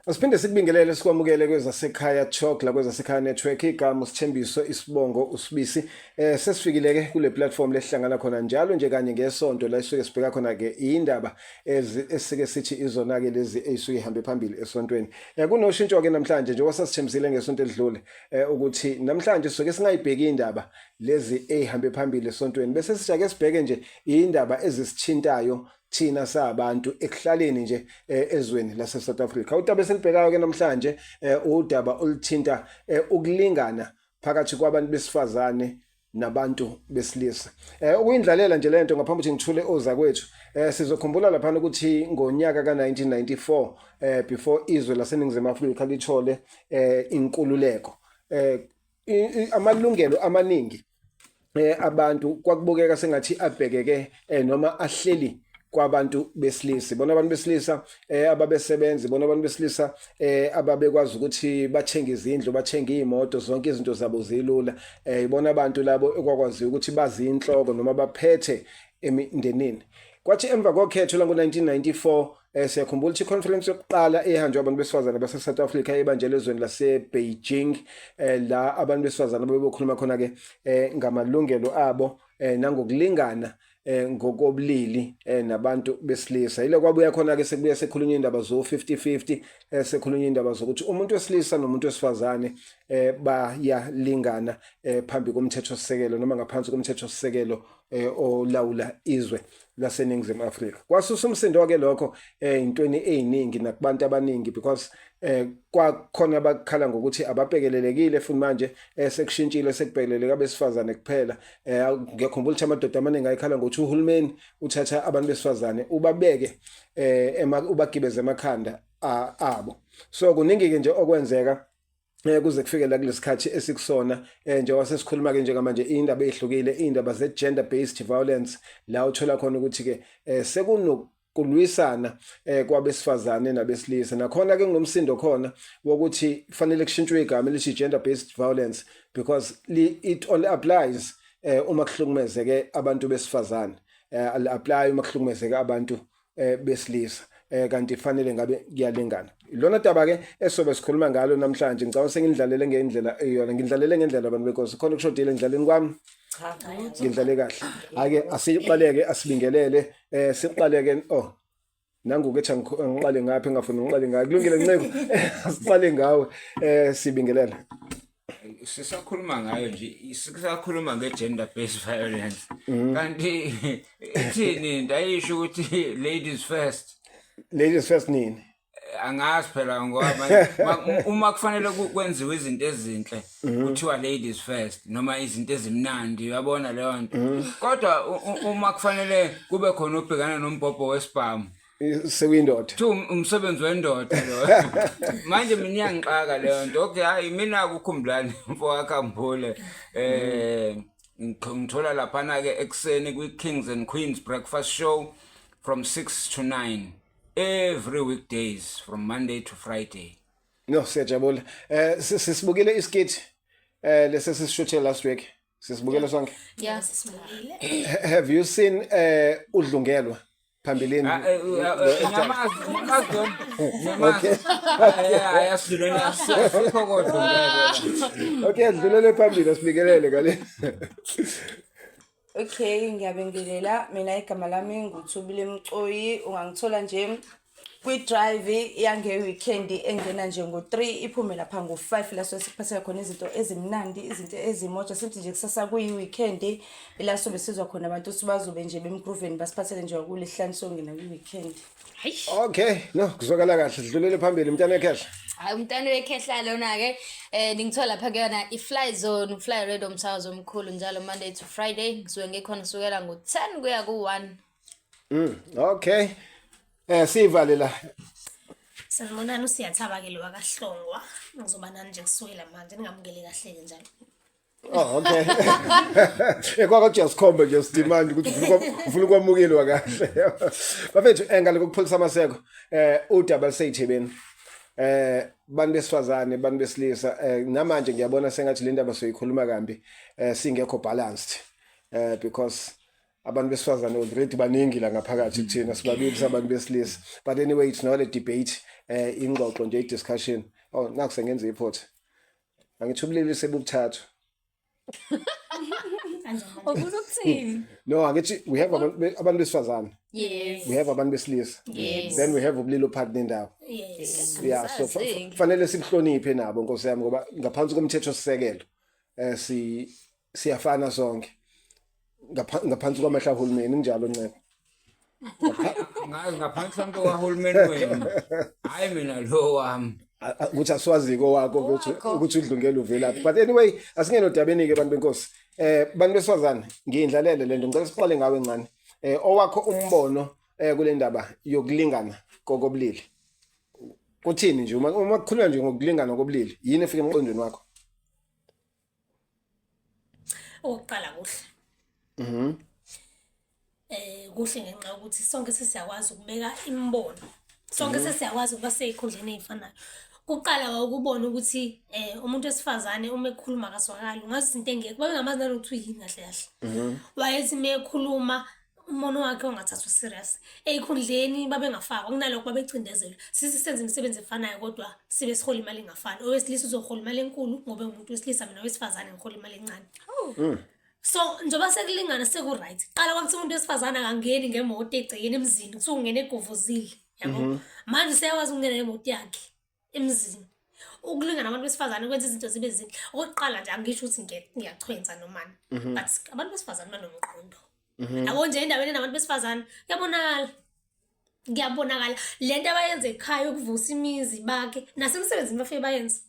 Asiphinde sikubingelele sikwamukele kwezasekhaya talk la kwezasekhaya network igama usithembiso isibongo usibisi sesifikile ke kule platform lehlangana khona njalo nje kanye ngesonto la isuke sibheka khona ke indaba esike sithi izona ke lezi ezisuke ihambe phambili esontweni kunoshintsho ke namhlanje nje wasasithembisile ngesonto edlule ukuthi namhlanje soke singayibheki indaba lezi ezihambe phambili esontweni bese sijake sibheke nje indaba ezisithintayo thina sabantu ekuhlaleni nje ezweni lase South Africa. Udaba esilibhekayo ke namhlanje udaba oluthinta ukulingana phakathi kwabantu besifazane nabantu besilisa. Ukuyindlalela nje lento ngaphambi ukuthi ngithule oza kwethu. Sizokhumbula lapha ukuthi ngonyaka ka1994 before izwe laseNingizimu Afrika lithole inkululeko amalungelo amaningi abantu kwakubukeka sengathi abhekeke noma ahleli kwabantu besilisa bona abantu besilisa ababesebenza bona abantu besilisa ababekwazi ukuthi bathenga izindlu bathenga imoto zonke izinto zabo zilula ibona abantu labo ekwakwazi ukuthi bazi inhloko noma baphethe emindenini kwathi emva kokhetho la ngo1994 siyakhumbula ukuthi iconference yokuqala ehanjwe abantu besifazane base South Africa ebanjele ezweni lase Beijing la abantu besifazane bebokhuluma khona ke ngamalungelo abo nangokulingana ngokobulili nabantu besilisa ile kwabuya khona ke sekubuya sekhulunywa indaba zo 50-50 sekhulunywa indaba zokuthi umuntu wesilisa nomuntu wesifazane bayalingana phambi komthetho sisekelo noma ngaphansi komthetho sisekelo olawula izwe laseNingizimu Afrika kwasusa umsindo ke lokho intweni eziningi nakubantu abaningi because kwakhona abakhala ngokuthi ababhekelelekile futhi manje sekushintshile sekubhekeleleka abesifazane kuphela ngiyakhumbula ukuthi amadoda amaningi ayikhala ngokuthi uhulumeni uthatha abantu besifazane ubabeke ubagibeze emakhanda abo so kuningi ke nje okwenzeka kuze kufike la kulesikhathi esikusona njengoba sesikhuluma ke njengamanje indaba ezihlukile indaba ze gender based violence la uthola khona ukuthi ke sekunokulwisana kwabesifazane nabesilisa nakhona ke ngomsindo khona wokuthi kufanele kushintshwe igama elithi gender based violence because it only applies uma kuhlukumezeke abantu besifazane apply uma kuhlukumezeke abantu besilisa kanti fanele ngabe kuyalingana lona daba ke esobe sikhuluma ngalo namhlanje ngicabanga sengindlalele ngendlela eyona ngindlalele ngendlela abantu bekosi khona ukushodile endlaleni kwami ngindlale kahle ake asiqaleke asibingelele siqaleke nangu ke ngiqale ngapha engafuni ngiqale ngayo kulungile nceko asiqale ngawe sibingelela sisakhuluma ngayo nje sisakhuluma ngegender based violence kanti ithini ndayisho ukuthi ladies first nini angazi phela ngoba uma kufanele kwenziwe izinto ezinhle kuthiwa ladies first noma izinto ezimnandi uyabona leyo nto kodwa uma kufanele kube khona ubhekana nombhobho wesibhamu sewindoda umsebenzi wendoda lo manje mina iyangixaka leyo nto okay hayi mina ukukhumbulani mfo wakhambule ngithola lapha na ke ekseni kwi Kings and Queens breakfast show from 6 to 9 every weekdays from Monday to Friday. No siyajabula sisibukile iskit lesi sisishuthe last week sisibukele sonke yeah sisibukile have you seen udlungelwa phambilini okay dlulele phambili asibikelele ngale okay ngiyabingelela mina igama lami nguThubile Mcoyi ungangithola nje kwi-drive yange weekend engena nje ngo3 iphume lapha ngo5 la sesiphatheka khona izinto ezimnandi izinto ezimoja sithi nje kusasa kuyi-weekend la sobe sizwa khona abantu sibazobe nje bemgrooveni basiphathele nje kulihlanu songena kwi-weekend okay no kuzwakala kahle dlulele phambili mntana wekhehla hayi umntana wekhehla lona ke ngingithola lapha kuyona iFly Zone uFly Radio umsakazo omkhulu njalo Monday to Friday ngisuke ngikhona sukela ngo10 kuya ku1 okay sivale la Sanibonani usiyathaba ke lo wakaHlongwa ngizoba nani nje kusukela manje ningamukele kahle ke njalo okay ekwakho just khombe just demand ukuthi ufuna ukwamukelwa kahle bafethu engale kokupholisa amaseko udaba liseyithebeni bantu besifazane bantu besilisa namanje ngiyabona sengathi le ndaba soyikhuluma kambi singekho balanced because abantu besifazane already baningi la ngaphakathi kuthina sibabili sabantu besilisa but anyway it's not a debate ingxoxo nje i-discussion. Oh naku sengenza iphothe. Angithi ubulili sebubuthathu. Ufuna ukuthini? No, angithi we have abantu besifazane. Yes. We have abantu besilisa. Yes. Then we have ubulili ophathi nendawo. Yes. Yeah, so Sazi. fanele sibuhloniphe nabo Nkosi yami ngoba ngaphansi komthetho sisekelo siyafana sonke. Ngaphansi kwamahla uhulumeni njalo Nceba. ngazi ngaphansi kwamntu kahulumeni wenu hayi mina lo wami Ukuthi aswazi wakho ukuthi udlungela uvelaphi. But anyway, asingeno dabeni ke abantu benkosi. Bantu besifazane ngiyindlalele lento ngicela siqale ngawe encane. Owakho umbono kule ndaba yokulingana kokobulili. Kuthini nje uma kukhulunywa nje ngokulingana kokobulili yini efika emqondweni wakho? Ukuqala kuhle. Kuhle ngenxa yokuthi sonke sesiyakwazi ukubeka imbono. Sonke sesiyakwazi ukuba seyikhundleni ezifanayo. Kuqala ukubona ukuthi umuntu wesifazane uma ekhuluma akaswakali ungazi izinto engeke babe ngamazi nalokuthi yini kahle kahle. Wayethi mekhuluma umono wakhe ongathathwa serious. Eyikhundleni babe ngafakwa kunalokho babecindezela. Sisi senze imisebenzi efanayo kodwa sibe sihola imali engafani. Owesilisa uzohola imali enkulu ngoba umuntu wesilisa mina wesifazane ngihola imali encane. So njoba sekulingana seku-right. Qala kwakuthi umuntu wesifazane akangeni ngemoto egcekeni emzini kuthi ungena eguvuzile yabo. Manje seyakwazi ukungena ngemoto yakhe emzini. Ukulingana abantu besifazane kwenza izinto zibe zinhle. Okokuqala nje angisho ukuthi ngiyachwenza nomani. But abantu besifazane banomqondo. Yabo nje endaweni nabantu besifazane ngiyabonakala lento abayenza ekhaya ukuvusa imizi bakhe nasemsebenzini bafike bayenze.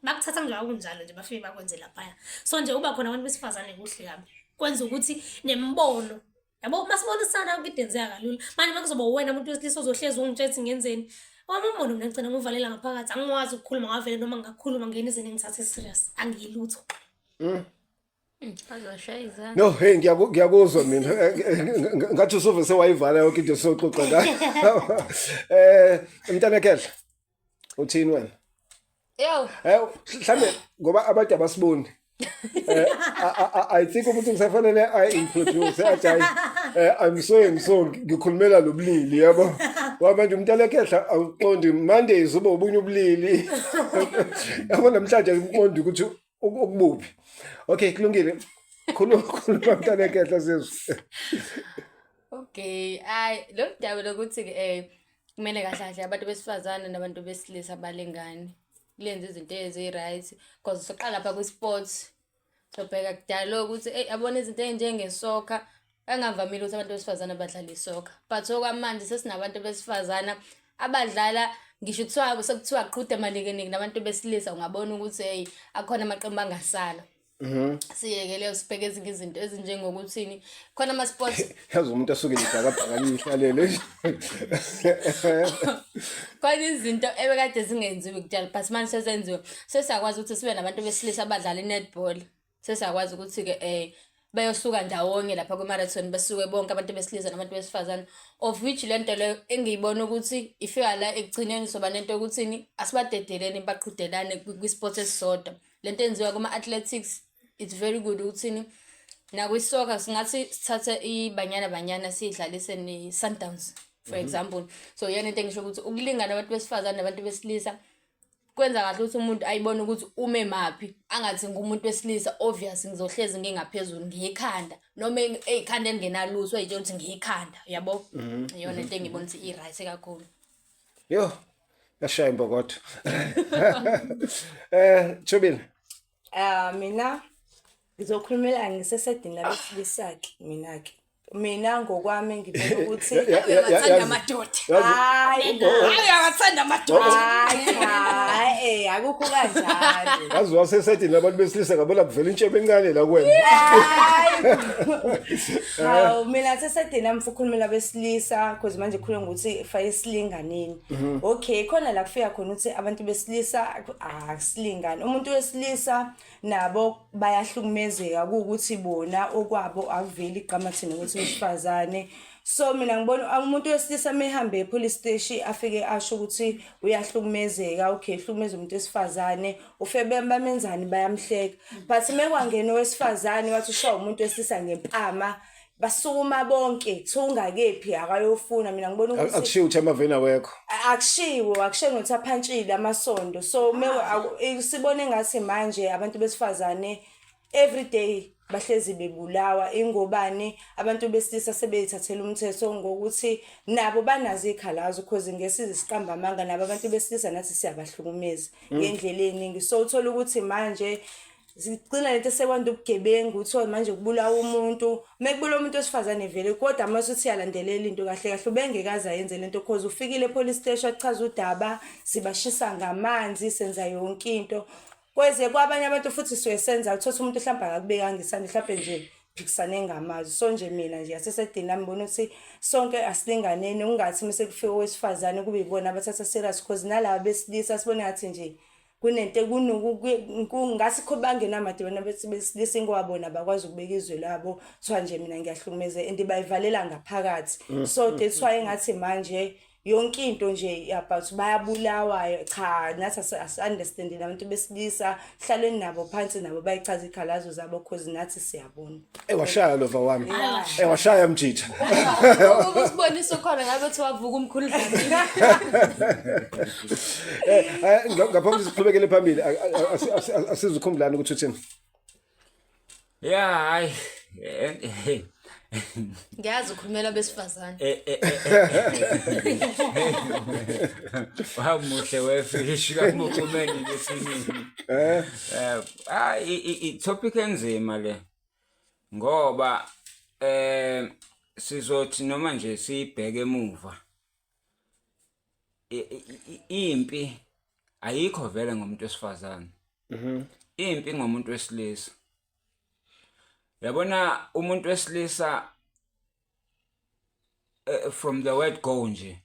Bakuthatha njalo kunjalo nje bafike bakwenze lapha. So nje uba khona abantu besifazane kuhle kabi. Kwenza ukuthi nembono yabo masibonisana ukudenzeka kalula. Manje makuzoba wena umuntu wesilisa ozohlezi ungitshethi ngenzeni. Wami umbono mina ngicela ngivalela ngaphakathi. Angikwazi ukukhuluma ngavele noma ngakhuluma ngene izini ngithathe serious. Angiyilutho. Azashayisa. No, hey ngiyakuzwa mina. Ngathi usove sewayivala yonke into soxoxa ngayo. Mntana Kehla. Uthini wena? Yo. Mhlambe ngoba abantu abasiboni. I think ukuthi ngisafanele introduce ajayi. I'm so ngikhulumela lobulili yabo. Wamanje Mntana Kehla awuqondi Mondays uba ubunye ubulili. Yabo namhlanje ngiqondi ukuthi ukubuphi. Okay, kulungile. Khuluma Mntana Kehla sezwe. Okay, lo daba lokuthi kumele kahle abantu besifazane nabantu besilisa balengane. Kulenza izinto ezi-right because soqala lapha kwi-sports sobheka kudala ukuthi yabona izinto ezinjengesoccer angavamile ukuthi abantu besifazane badlala isoccer but okwamanje sesinabantu besifazana abadlala ngisho sekuthiwa qhude emalikeningi nabantu besilisa ungabona ukuthi akhona amaqembu angasala. Siyekele sibheke ezinye izinto ezinjengokuthini khona ama-sports yazi umuntu asuke libhakabhaka lihlalele. Khona izinto ebekade zingenziwe kudala but manje sesenziwe sesiyakwazi ukuthi sibe nabantu besilisa abadlala i-netball. Sesiyakwazi ukuthi-ke bayosuka ndawonye lapha kwi-marathon besuke bonke abantu besilisa nabantu besifazane of which lento leyo engiyibona ukuthi ifika la ekugcineni soba nento yokuthini asibadedeleni baqhudelane kwi-sport esisodwa. Lento enziwa kuma-athletics it's very good ukuthini nakwi-soccer singathi sithathe ibanyana siyidlalise ne-Sundowns for example. So yena into engisho ukuthi ukulingana abantu besifazane nabantu besilisa kwenza kahle ukuthi umuntu ayibone ukuthi ume maphi angathi ngumuntu wesilisa obvious ngizohlezi ngingaphezulu ngiyikhanda noma eyikhanda engenalutho ayitshela ukuthi ngiyikhanda yabo. Iyona into engibona ukuthi i-right kakhulu. Yo yashaya imbokodo. Chubile. Mina ngizokhulumela ngisesedini labesilisa-ke mina ngokwami ngibona ukuthi Uyathanda amadoda. hayi Uyathanda amadoda. hayi akukho kanjalo. Yazi wasesedini labantu besilisa ngabona kuvela intshebe encane la kuwena. Hawu mina sesedini nami ukukhulumela besilisa because manje khuluma ukuthi fa isilinganeni. Okay khona la kufika khona ukuthi abantu besilisa asilingani. Umuntu wesilisa nabo bayahlukumezeka ukuthi bona okwabo akuveli igama thina ukuthi wesifazane. So mina ngibona umuntu wesilisa mehambe epolice station afike asho ukuthi uyahlukumezeka. Okay hlukumeza umuntu wesifazane ufebe bamenzani bayamhleka but mekwangena owesifazane wathi usho umuntu wesilisa ngempama basukuma bonke thunga kephi akayofuna mina ngibona ukuthi akushiwo ukuthi amaveni awekho akushiwo nokuthi aphantshile amasondo so sibone ngathi manje abantu besifazane everyday bahlezi bebulawa ingobani abantu besilisa sebeyithathela umthetho ngokuthi nabo banazo ikhalazo because ngesize siqamba amanga nabo abantu besilisa nathi siyabahlukumeza ngendlela eningi so uthola ukuthi manje zigcina lento sekwanda ubugebengu uthola manje kubulawa umuntu mekubula umuntu wesifazane vele kodwa masuthi yalandelela into kahle kahle ubengekaza ayenze lento because ufikile police station achaza udaba sibashisa ngamanzi senza yonke into kweze kwabanye abantu futhi siyesenza uthola umuntu mhlawumbe akakubekanga isandla mhlawumbe nje phikisane ngamazwi so nje mina nje asesedini nami ngibona ukuthi sonke asilinganeni ungathi mase kufika owesifazane kube yibona abathatha serious because nalabo besilisa sibone ngathi nje kunento kungasikho bangenamade bona besilisa ingwabona bakwazi ukubeka izwe labo kuthiwa nje mina ngiyahlukumeza and bayivalela ngaphakathi so that's why engathi manje yonke into nje about bayabulawa cha nathi as-understand abantu besilisa hlaleni nabo phansi nabo bayichaza ikhalazo zabo because nathi siyabona washaya lova wami washaya mjitha Usibonisa khona ngabe uthi wavuka umkhuludlana. ngaphambi siqhubekele phambili asizukhumbulana ukuthi uthini Yeah, hayi. Ngiyazi ukhulumela besifazane. Wamuhle wefishi kamukhumeni lesinini. I-topic enzima le. Ngoba sizothi noma nje sibheke emuva. Impi ayikho vele ngomuntu wesifazane. Impi ngomuntu wesilisa. Yabona umuntu wesilisa from the word go nje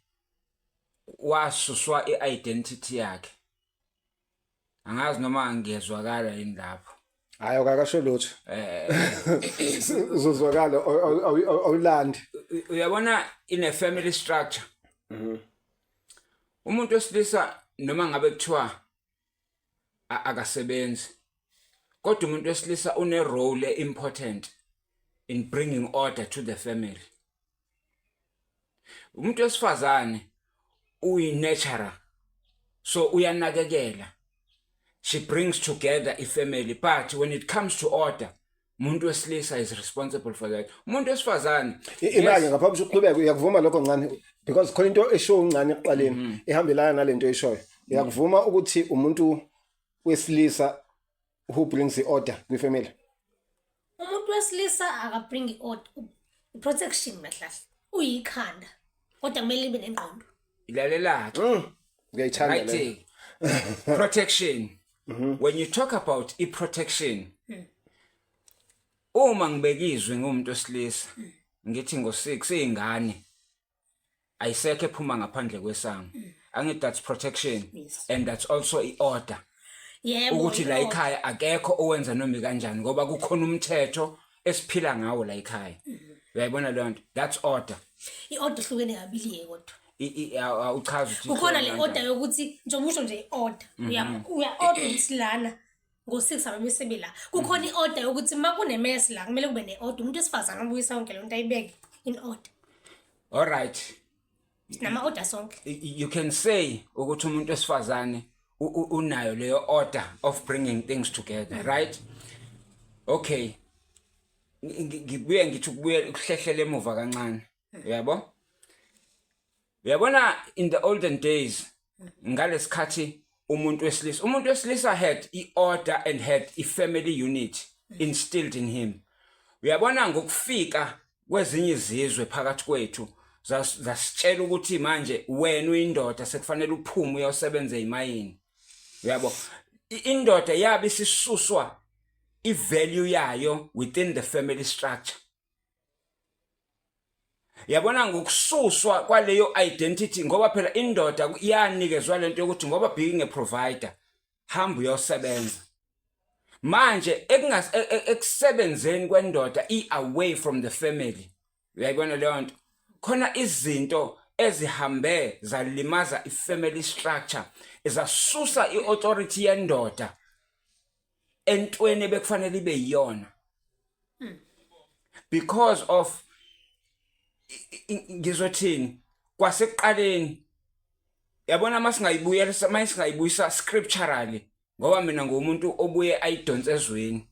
wasuswa i-identity yakhe. Angazi noma angezwakala yini lapho. hayi akakasho lutho uzozwakala awulandi Uyabona in a family structure. Umuntu wesilisa noma ngabe kuthiwa akasebenzi kodwa umuntu wesilisa une role important in bringing order to the family. Umuntu wesifazane uyi-nurturer so uyanakekela. She brings together a family but when it comes to order umuntu wesilisa is responsible for that. Umuntu wesifazane imali ngaphambi kokuqhubeka uyakuvuma lokho ngani because khona into eshow ngani ekuqaleni ihambelana nalento eshoyo uyakuvuma ukuthi umuntu wesilisa who brings the order kwifamily Umuntu wesilisa akabring i-order protection kahle. Uyikhanda. Kodwa kumele ibe nengqondo. ilalela ke. ngiyayithanda le Right. Protection. When you talk about protection, uma ngibekizwe ngumuntu wesilisa, ngithi ngo6 seyingane. Ayisekho ephuma ngaphandle kwesango. Angithi that's protection and that's also i-order. Yebo. Ukuthi la ekhaya akekho owenza noma kanjani ngoba kukhona umthetho esiphila ngawo la ekhaya. Uyayibona le nto? That's order. I-order hlukene kabili kodwa. Uchaza ukuthi Kukhona le order yokuthi nje umusho nje i-order. Uya-order ukuthi lana ngo6 ababese la. Kukhona i-order yokuthi makunemess la kumele kube ne-order umuntu wesifazane abuyisa yonke le nto ayibeke in order. all right. Nama order sonke. You can say ukuthi umuntu wesifazane unayo leyo order of bringing things together, right? Okay. Ngibuye ngithi ukubuye ukuhlehlele emuva kancane. Yabo? Uyabona in the olden days ngalesikhathi umuntu wesilisa had i-order and had i-family unit instilled in him. Uyabona ngokufika kwezinye izizwe phakathi kwethu zasitshela ukuthi manje wena uyindoda sekufanele uphume uyosebenza ezimayini. Uyabo? Indoda yabe isisuswa i-value yayo within the family structure. Yabona ngokususwa kwaleyo identity ngoba phela indoda iyanikezwa lento yokuthi ngoba being a provider hamba uyosebenza. Manje ekusebenzeni kwendoda away from the family. Uyayibona leyo nto? Khona izinto ezihambe zalimaza i-family structure ezasusa i-authority yendoda entweni bekufanele ibe yiyona. because of ngizothini kwasekuqaleni yabona masingayibuyisa scripturally ngoba mina ngumuntu obuye ayidonse ezweni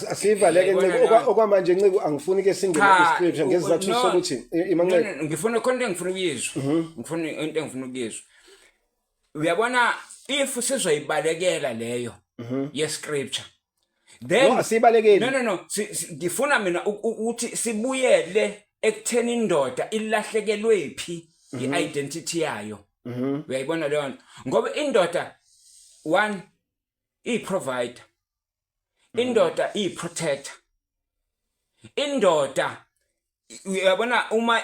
asivaleke Nciko okwamanje Nciko angifuni ke singene iscripture ngezizathu sokuthi imanqeko ngifuna konke engifuna ukuyizwa ngifuna into engifuna ukuyizwa uyabona if sizoyibalekela leyo ye scripture then no asibalekeli no ngifuna mina ukuthi sibuyele ekutheni indoda ilahlekelwe phi i-identity yayo uyayibona leyo nto ngoba indoda one i-provider indoda i-protector indoda uyabona uma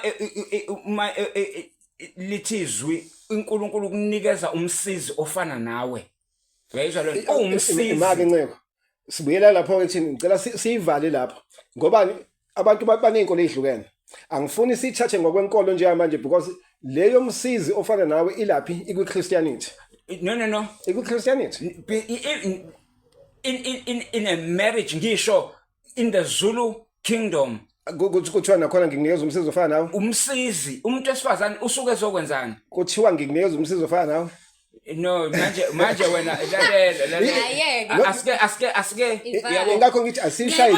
lithizwi uNkulunkulu ukunikeza umsizi ofana nawe uyayizwa lo nto umsizi imake Nciko sibuyela lapho ke thini ngicela siyivale lapho ngoba abantu banezinkolo ezihlukene angifuni sithathe ngokwenkolo nje manje because leyo msizi ofana nawe ilaphi ikwiChristianity no ikwiChristianity in a marriage ngisho in the Zulu kingdom kuthiwa nakhona ngikunikeza umsizi ofana nawe umsizi umuntu esifazane usuke ezokwenzani kuthiwa ngikunikeza umsizi ofana nawe no manje wena asike ngakho ngithi asishaye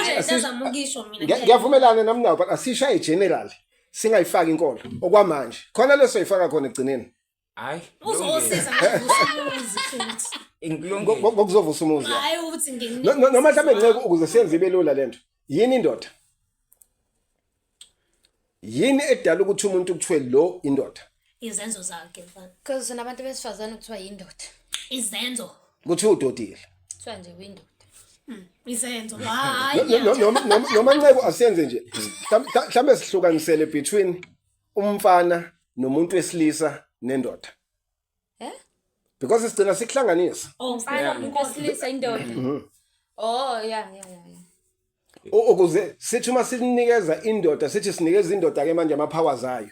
ngiyavumelana nami nawe but asishaye general singayifaki inkolo okwamanje khona leso ifaka khona egcineni hayi uzosiza ngikuvusa futhi ngokuzovusa umuzi hayi ukuthi noma mhlawumbe Nciko ukuze senze ibe lula lento yini indoda yini edala ukuthi umuntu kuthiwe lo indoda izenzo zakhe mfana because sinabantu besifazane kuthiwa yindoda izenzo kuthiwa udodile kuthiwa nje uyindoda izenzo hayi noma Nciko asiyenze nje mhlawumbe sihlukanisele between umfana nomuntu wesilisa nendoda because sigcina sikuhlanganisa umfana umuntu wesilisa indoda yeah ukuze sithi uma sinikeza indoda sithi sinikeza indoda ke manje ama-powers ayo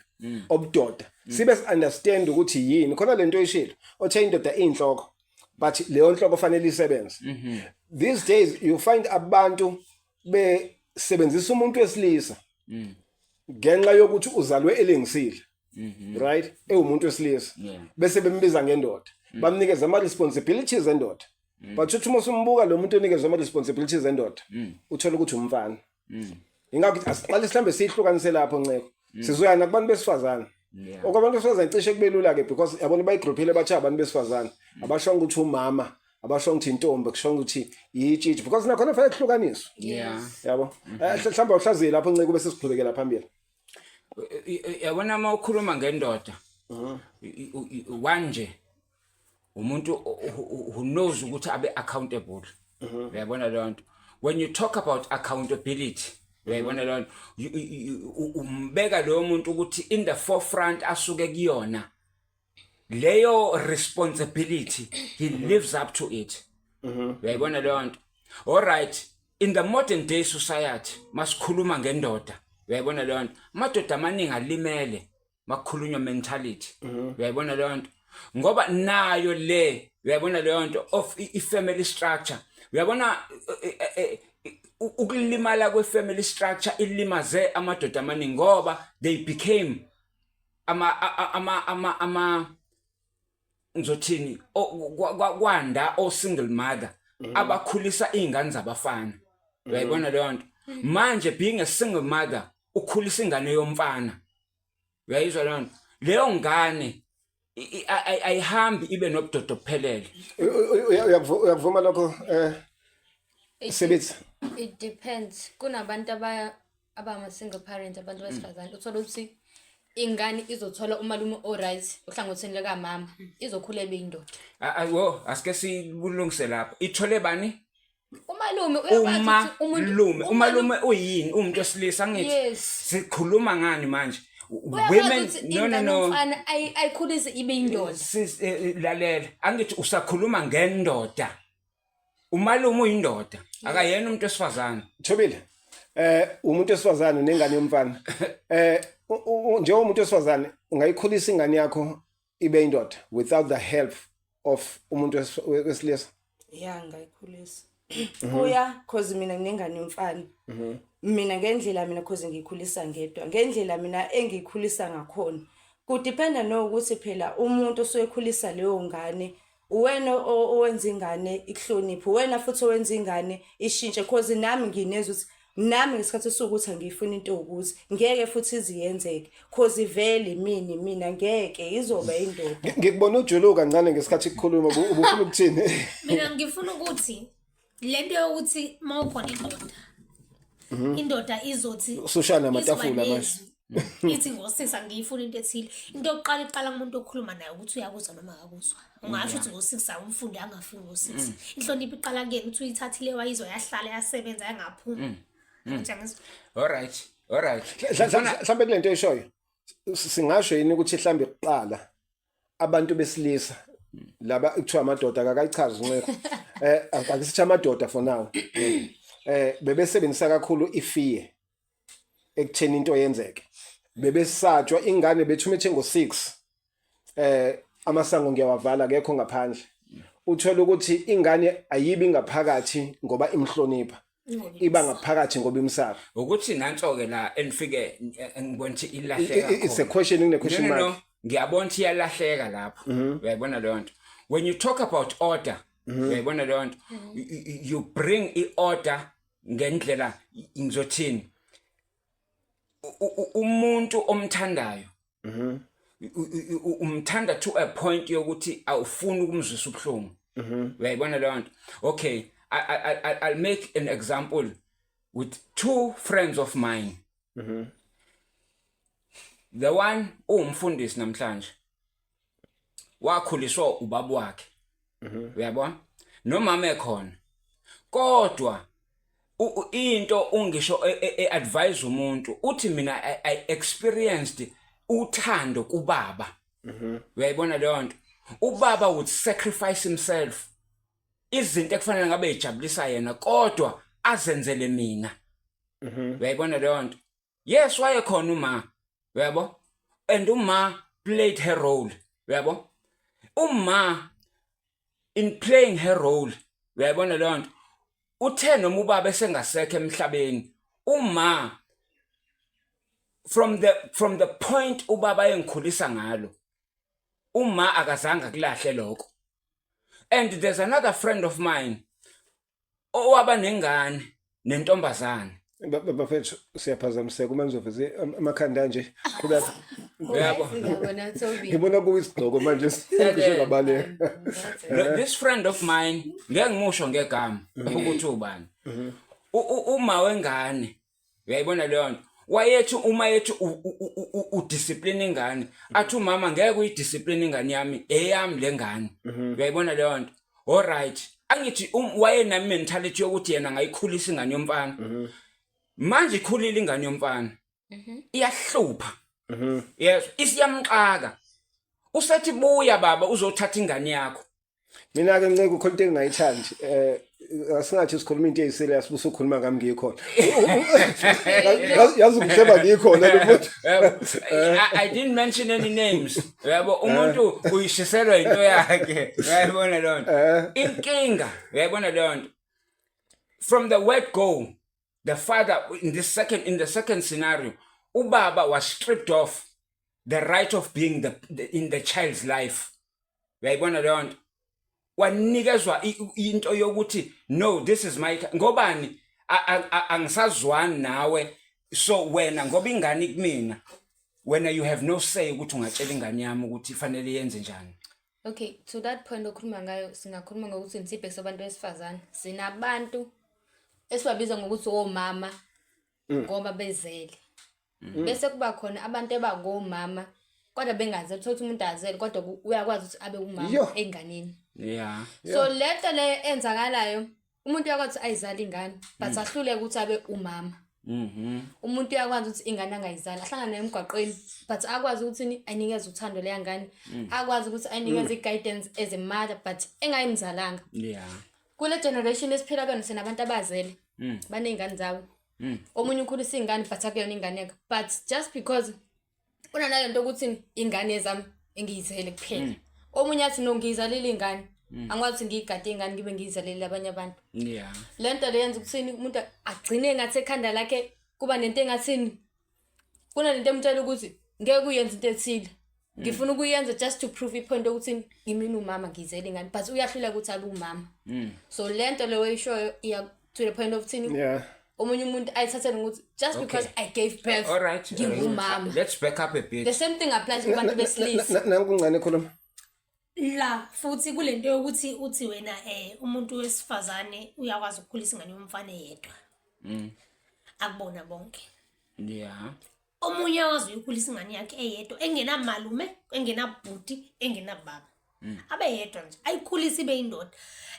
obudoda sibe si-understand ukuthi yini khona lento oyishilo othe indoda iyinhloko but leyo nhloko fanele isebenze these days you find abantu besebenzisa umuntu wesilisa ngenxa yokuthi uzalwe elengisile right ewumuntu wesilisa bese bembiza ngendoda bamnikeza ama-responsibilities endoda but uthi uma usumbuka lo muntu onikeza ama-responsibilities endoda uthola ukuthi umfana ingakho asiqale mhlambe sihlukanise lapho Nciko sizoya nakubantu besifazane okwabantu besifazane cishe kubelula-ke because yabona bayigrouphile bathi abantu besifazane abashonga ukuthi umama abashonga ukuthi intombi kushonga ukuthi yitshitshi because nakhona fanele kuhlukaniswe yabo mhlawumbe awuhlaziye lapho Nciko bese siqhubekela phambili yabona uma ukhuluma ngendoda wanje umuntu who knows ukuthi abe accountable uyabona leyo nto when you talk about accountability uyabona leyo nto umbeka lo muntu ukuthi in the forefront asuke kuyona leyo responsibility he lives up to it uyabona leyo nto all right in the modern day society masikhuluma ngendoda uyabona leyo nto amadoda amaningi alimele makukhulunywa mentality uyabona leyo nto ngoba nayo le uyabona leyo nto of i-family structure uyabona ukulimala kwe-family structure ilimaze amadoda amaningi ngoba they became ngizothini kwanda o single mother abakhulisa izingane zabafana uyayibona leyo nto manje being a single mother ukhulisa ingane yomfana uyayizwa leyo nto leyo ngane ayihambi ibe nobudodo kuphelele uyakuvuma lokho Sebenza it depends kunabantu abama-single parent abantu besifazane uthola ukuthi ingane izothola umalume oright ohlangothini likamama izokhula ebe indoda ayiwo asike sikulungise lapho ithole bani umalume uyini umuntu wesilisa ngithi sikhuluma ngani manje women no ayikhulise ibe indoda lalela angithi usakhuluma ngendoda umalume uyindoda akayena umuntu wesifazane Thobile umuntu wesifazane nengane yomfana nje umuntu wesifazane ungayikhulisa ingane yakho ibe indoda without the help of umuntu wesilisa yeah ngayikhulisa kuya cause mina nginengane yomfana. Mina ngendlela mina cause ngikhulisa ngedwa ngendlela mina engikhulisa ngakhona kudependa nokuthi phela umuntu osekhulisa leyo ngane wena owenza ingane ikuhloniphe wena futhi owenza ingane ishintshe cause nami nginezwe ukuthi nami ngesikhathi sokuthi angifuni into ukuthi ngeke futhi iziyenzeke cause vele mina ngeke izoba indoda. Ngikubona ujulu kancane ngesikhathi ukukhuluma ubufuna ukuthini? Mina ngifuna ukuthi lento yokuthi mawukhona indoda izothi Usushaya namatafula manje. ithi ngosisa ngiyifuna into ethile into yokuqala iqala kumuntu okhuluma naye ukuthi uyakuzwa noma akakuzwa ungasho ukuthi ngosisa umfundi angafiki ngosisa inhlonipho iqala kuyena ukuthi uyithathile wayizwa yahlala yasebenza yangaphumi. Alright. Mhlambe kulento eshoyo singasho yini ukuthi mhlambe kuqala abantu besilisa laba kuthiwa amadoda akayichazi nceko akasithi amadoda for now bebesebenzisa kakhulu ifear ekutheni into yenzeke bebesatshwa ingane bethumethe ngo6 amasango ngiyawavala akekho ngaphandle uthola ukuthi ingane ayibi ngaphakathi ngoba imhlonipha iba ngaphakathi ngoba imsaba ukuthi nanso ke la enifike ngibona ukuthi ilahleka it's a question in the question mark ngiyabona ukuthi iyalahleka lapho uyayibona leyo nto when you talk about order uyayibona leyo nto you bring i-order ngendlela ngizothini umuntu omthandayo umthanda to a point yokuthi awufuni ukumzwisa ubuhlungu uyayibona leyo nto okay I'll make an example with two friends of mine. The one umfundisi namhlanje wakhuliswa ubaba wakhe uyabona nomama ekhona kodwa into ungisho advise umuntu uthi mina I experienced uthando kubaba uyayibona leyo nto ubaba would sacrifice himself izinto ekufanele ngabe ejabulisa yena kodwa azenzele mina uyayibona leyo nto yes wayekhona uma uyabo and uma played her role uyabo uma in playing her role uyayibona leyo nto uthe noma ubaba esengasekho emhlabeni uma from the point ubaba engikhulisa ngalo uma akazange kulahle lokho. And there's another friend of mine owaba nengane nentombazane bafethu siyaphazamiseka uma ngizoveze amakhanda nje kuba uyabo ngibona kuyisigqoko manje sisho ngabaleka this friend of mine ngeke ngimusho ngegama ukuthi ubani uma wengane uyayibona leyo nto wayethi uma yethi udiscipline ingane athi umama ngeke uyidiscipline ingane yami eyami lengane uyayibona leyo nto alright angithi waye nami mentality yokuthi yena ngayikhulisa ingane yomfana manje ikhulile ingane yomfana iyahlupha yes isiyamxaka usethi buya baba uzothatha ingane yakho mina ke nceke ukhona into engayithandi asingathi sikhuluma into eziserious buso khuluma ngami ngikhona yazi ukuhleba ngikhona lokuthi I didn't mention any names yabo umuntu uyishiselwa into yakhe uyayibona lonto inkinga uyayibona lonto from the word go the father in the second scenario ubaba was stripped off the right of being in the child's life uyayibona lonto wanikezwa into yokuthi no this is my ngobani angisazwani nawe so wena ngoba ingane kumina wena you have no say ukuthi ungatshela ingane yami ukuthi ifanele yenze njani. Okay, to that point okhuluma ngayo singakhuluma ngokuthi nisibhe sabantu besifazane sinabantu esibabiza ngokuthi omama ngoba bezele bese kuba khona abantu ebangomama kodwa bengaze uthola umuntu azele kodwa uyakwazi ukuthi abe umama enganeni. Yeah. So lento le enzakalayo umuntu uyakwazi ayizala ingane but ahlule ukuthi abe umama. Umuntu uyakwazi ukuthi ingane angayizala ahlangana emgwaqweni but akwazi ukuthi ayinikeze uthando le ngane akwazi ukuthi ayinikeze guidance as a mother but engayimzalanga. Yeah. Kule generation esiphila kuyona sinabantu abazele banengane zabo. Omunye ukhulisa ingane but akuyona ingane yakhe but just because unanayo into ukuthi ingane zami engiyizele kuphela. Omunye athi no ngiyizalile ingane angikwazi ngiyigade ingane ngibe ngiyizalele abanye abantu. Yeah. Lento leyenza ukuthini umuntu agcine ngathi ekhanda lakhe kuba nento engathini kunalento emtshela ukuthi ngeke uyenze into ethile. Ngifuna ukuyenza just to prove ipoint ukuthi ngimina umama ngizele ingane but uyahlula ukuthi abe umama. So lento leyo eyishoyo iya to the point of thini Yeah. omunye umuntu ayithathele ukuthi just because I gave birth All right. ngingumama. Let's back up a bit. The same thing applies kubantu besilisa. Nanku ngane khuluma. La futhi kulento yokuthi uthi wena umuntu wesifazane uyakwazi ukukhulisa ingane yomfana yedwa. Akubona bonke. Yeah. Omunye wazi ukukhulisa ingane yakhe eyedwa engenamalume, engenabhuti, engenababa. Abe yedwa nje ayikhulisa ibe indoda.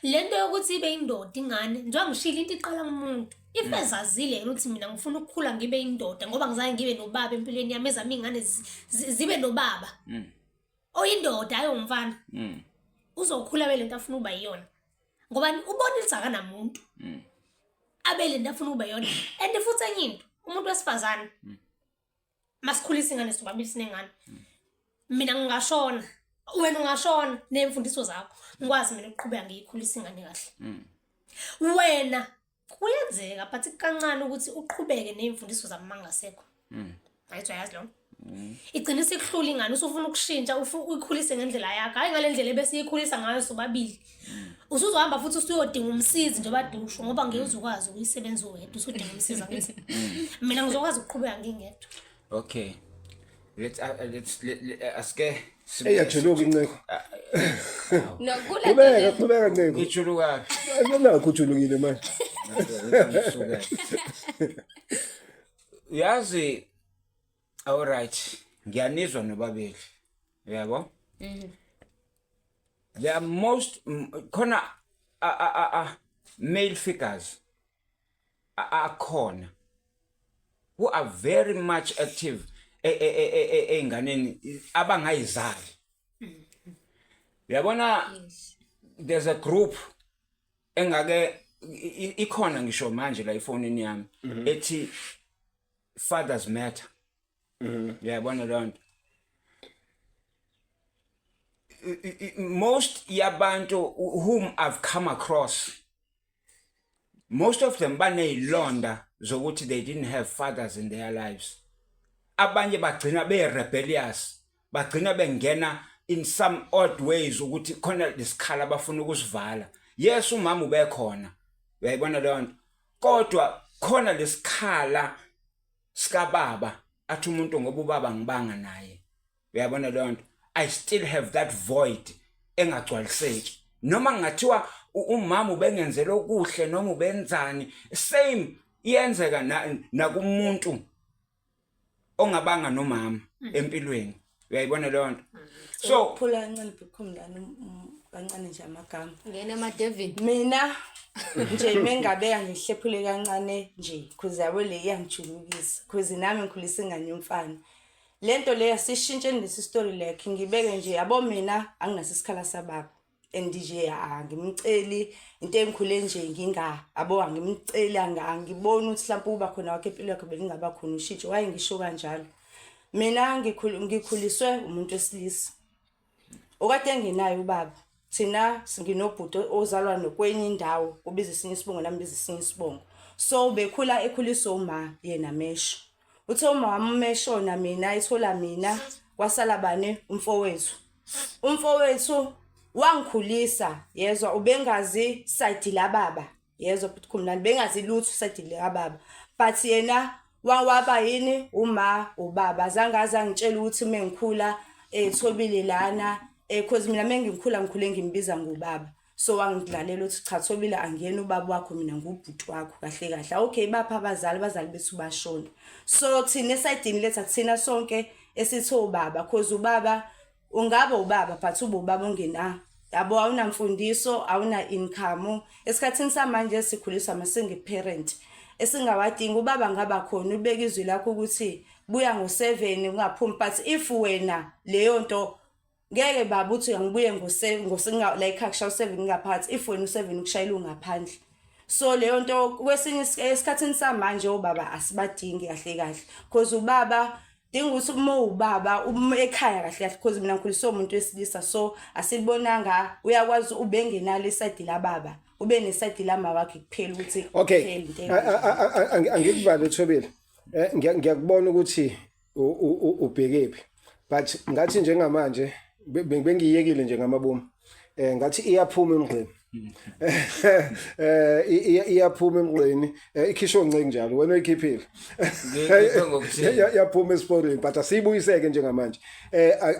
Lento yokuthi ibe indoda ingane njengoba ngishilo into iqala umuntu. Ifezazile ukuthi mina ngifuna ukukhula ngibe indoda ngoba ngizange ngibe nobaba empilweni yami ezami ingane zibe nobaba. Oyindoda ayo umfana. Uzokhula bele into afuna uba yiyona. Ngoba ubona ilitsaka namuntu. Abele into afuna uba yiyona. And futhi enye into, umuntu wesifazane. Masikhulisa ingane sobabili sinengane. Mina ngingashona, wena ungashona nemfundiso zakho. Ngikwazi mina ukuqhubeka ngiyikhulisa ingane kahle. Wena kuyenzeka but kancane ukuthi uqhubeke nemfundiso zami mangasekho. Ayitho yazi lo. Igcina sikuhlula ingane usufuna ukushintsha uyikhulise ngendlela yakhe hayi ngalendlela ebese iyikhulisa ngayo sobabili. Usuzohamba futhi usuyodinga umsizi njengoba dusho ngoba ngeke uzukwazi ukuyisebenza wedwa usudinga umsizi akithi. Mina ngizokwazi ukuqhubeka ngingedwa. Okay. Let's aske Eyajuluka inceko. No kula Qhubeka nceko. Ichuluka. Nakho ujulukile manje. Yazi all right. Ngiyanizwa nobabili. Yabo? There are most khona male figures are khona who are very much active enganeni abangayizali. Yabona there's a group engake ikhona ngisho manje la ifonini yami ethi Fathers Matter. Yabona lonto. Most yabantu whom I've come across, most of them baneyilonda zokuthi they didn't have fathers in their lives. Abanye bagcina be rebellious, bagcina bengena in some odd ways ukuthi khona lesikhala bafuna ukusivala. Yes umama ubekhona. Uyayibona lonto. Kodwa khona lesikhala sika baba athi umuntu ngoba ubaba ngibanga naye. Uyayibona lonto. I still have that void engagcwaliseki. Noma ngathiwa umama ubengenzela okuhle noma ubenzani, same iyenzeka na kumuntu ongabanga nomama empilweni. Uyayibona lonto. So phula kancane bekukhumlana kancane nje amagama. ngene ma Devin. Mina nje mengabeka ngihlephule kancane nje kuze yabo le iyangijulukisa kuze nami ngikhulisa ingane yomfana. Lento le yasishintsheni lesi story lekhe ngibeke nje yabo mina anginasikhala sababa and nje angimceli into engikhule nje nginga abo angimceli angibona ukuthi mhlawumbe uba khona wakhe empilo yakhe belingaba khona ushintsho waye ngisho kanjalo. Mina ngikhuliswe umuntu wesilisa okade enginayo ubaba thina singinobhuti ozalwa nokwenye indawo ubiza isinye isibongo nami biza isinye isibongo so bekhula ekhuliswa uma yena mesho uthe uma wamesho na mina ithola mina kwasala bane umfowethu wangikhulisa yezwa ubengazi side la baba yezwa futhi khumlani bengazi lutho side la baba but yena wawaba yini uma ubaba zangaza ngitshela ukuthi mengikhula Thobile lana because mina mengikhula ngikhule ngimbiza ngubaba so wangidlalela ukuthi cha Thobile angena ubaba wakho mina ngubhuti wakho kahle kahle okay bapha abazali bethu bashona so thina esayidini letha thina sonke esitho ubaba because ubaba ungaba ubaba but ubaba ongena yabo awunamfundiso awuna income esikhathini samanje sikhuliswa masingi parent esingawadinga ubaba ngaba khona ubeka izwi lakho ukuthi buya ngo7 ungaphumi but if wena leyo nto ngeke baba uthi ngibuye ngo7 like akusha u7 ngaphansi if wena u7 ukushayela ungaphandle so leyo nto kwesinye isikhathini samanje ubaba asibadingi kahle kahle because ubaba dinga ukuthi uma ubaba ekhaya kahle kahle because mina ngikhuliswe umuntu wesilisa so asilibonanga uyakwazi ube ngenalo iside la baba ube neside la mama wakhe kuphela ukuthi Okay, angikuvale Thobile. Ngiyakubona ukuthi ubhekephi, but ngathi njengamanje bengiyekile nje ngamabomu. Ngathi iyaphuma emgqeni. Iyaphuma emgqeni, ikhishwe nceke njalo wena uyikhiphile. Iyaphuma esporini but asiyibuyiseke njengamanje.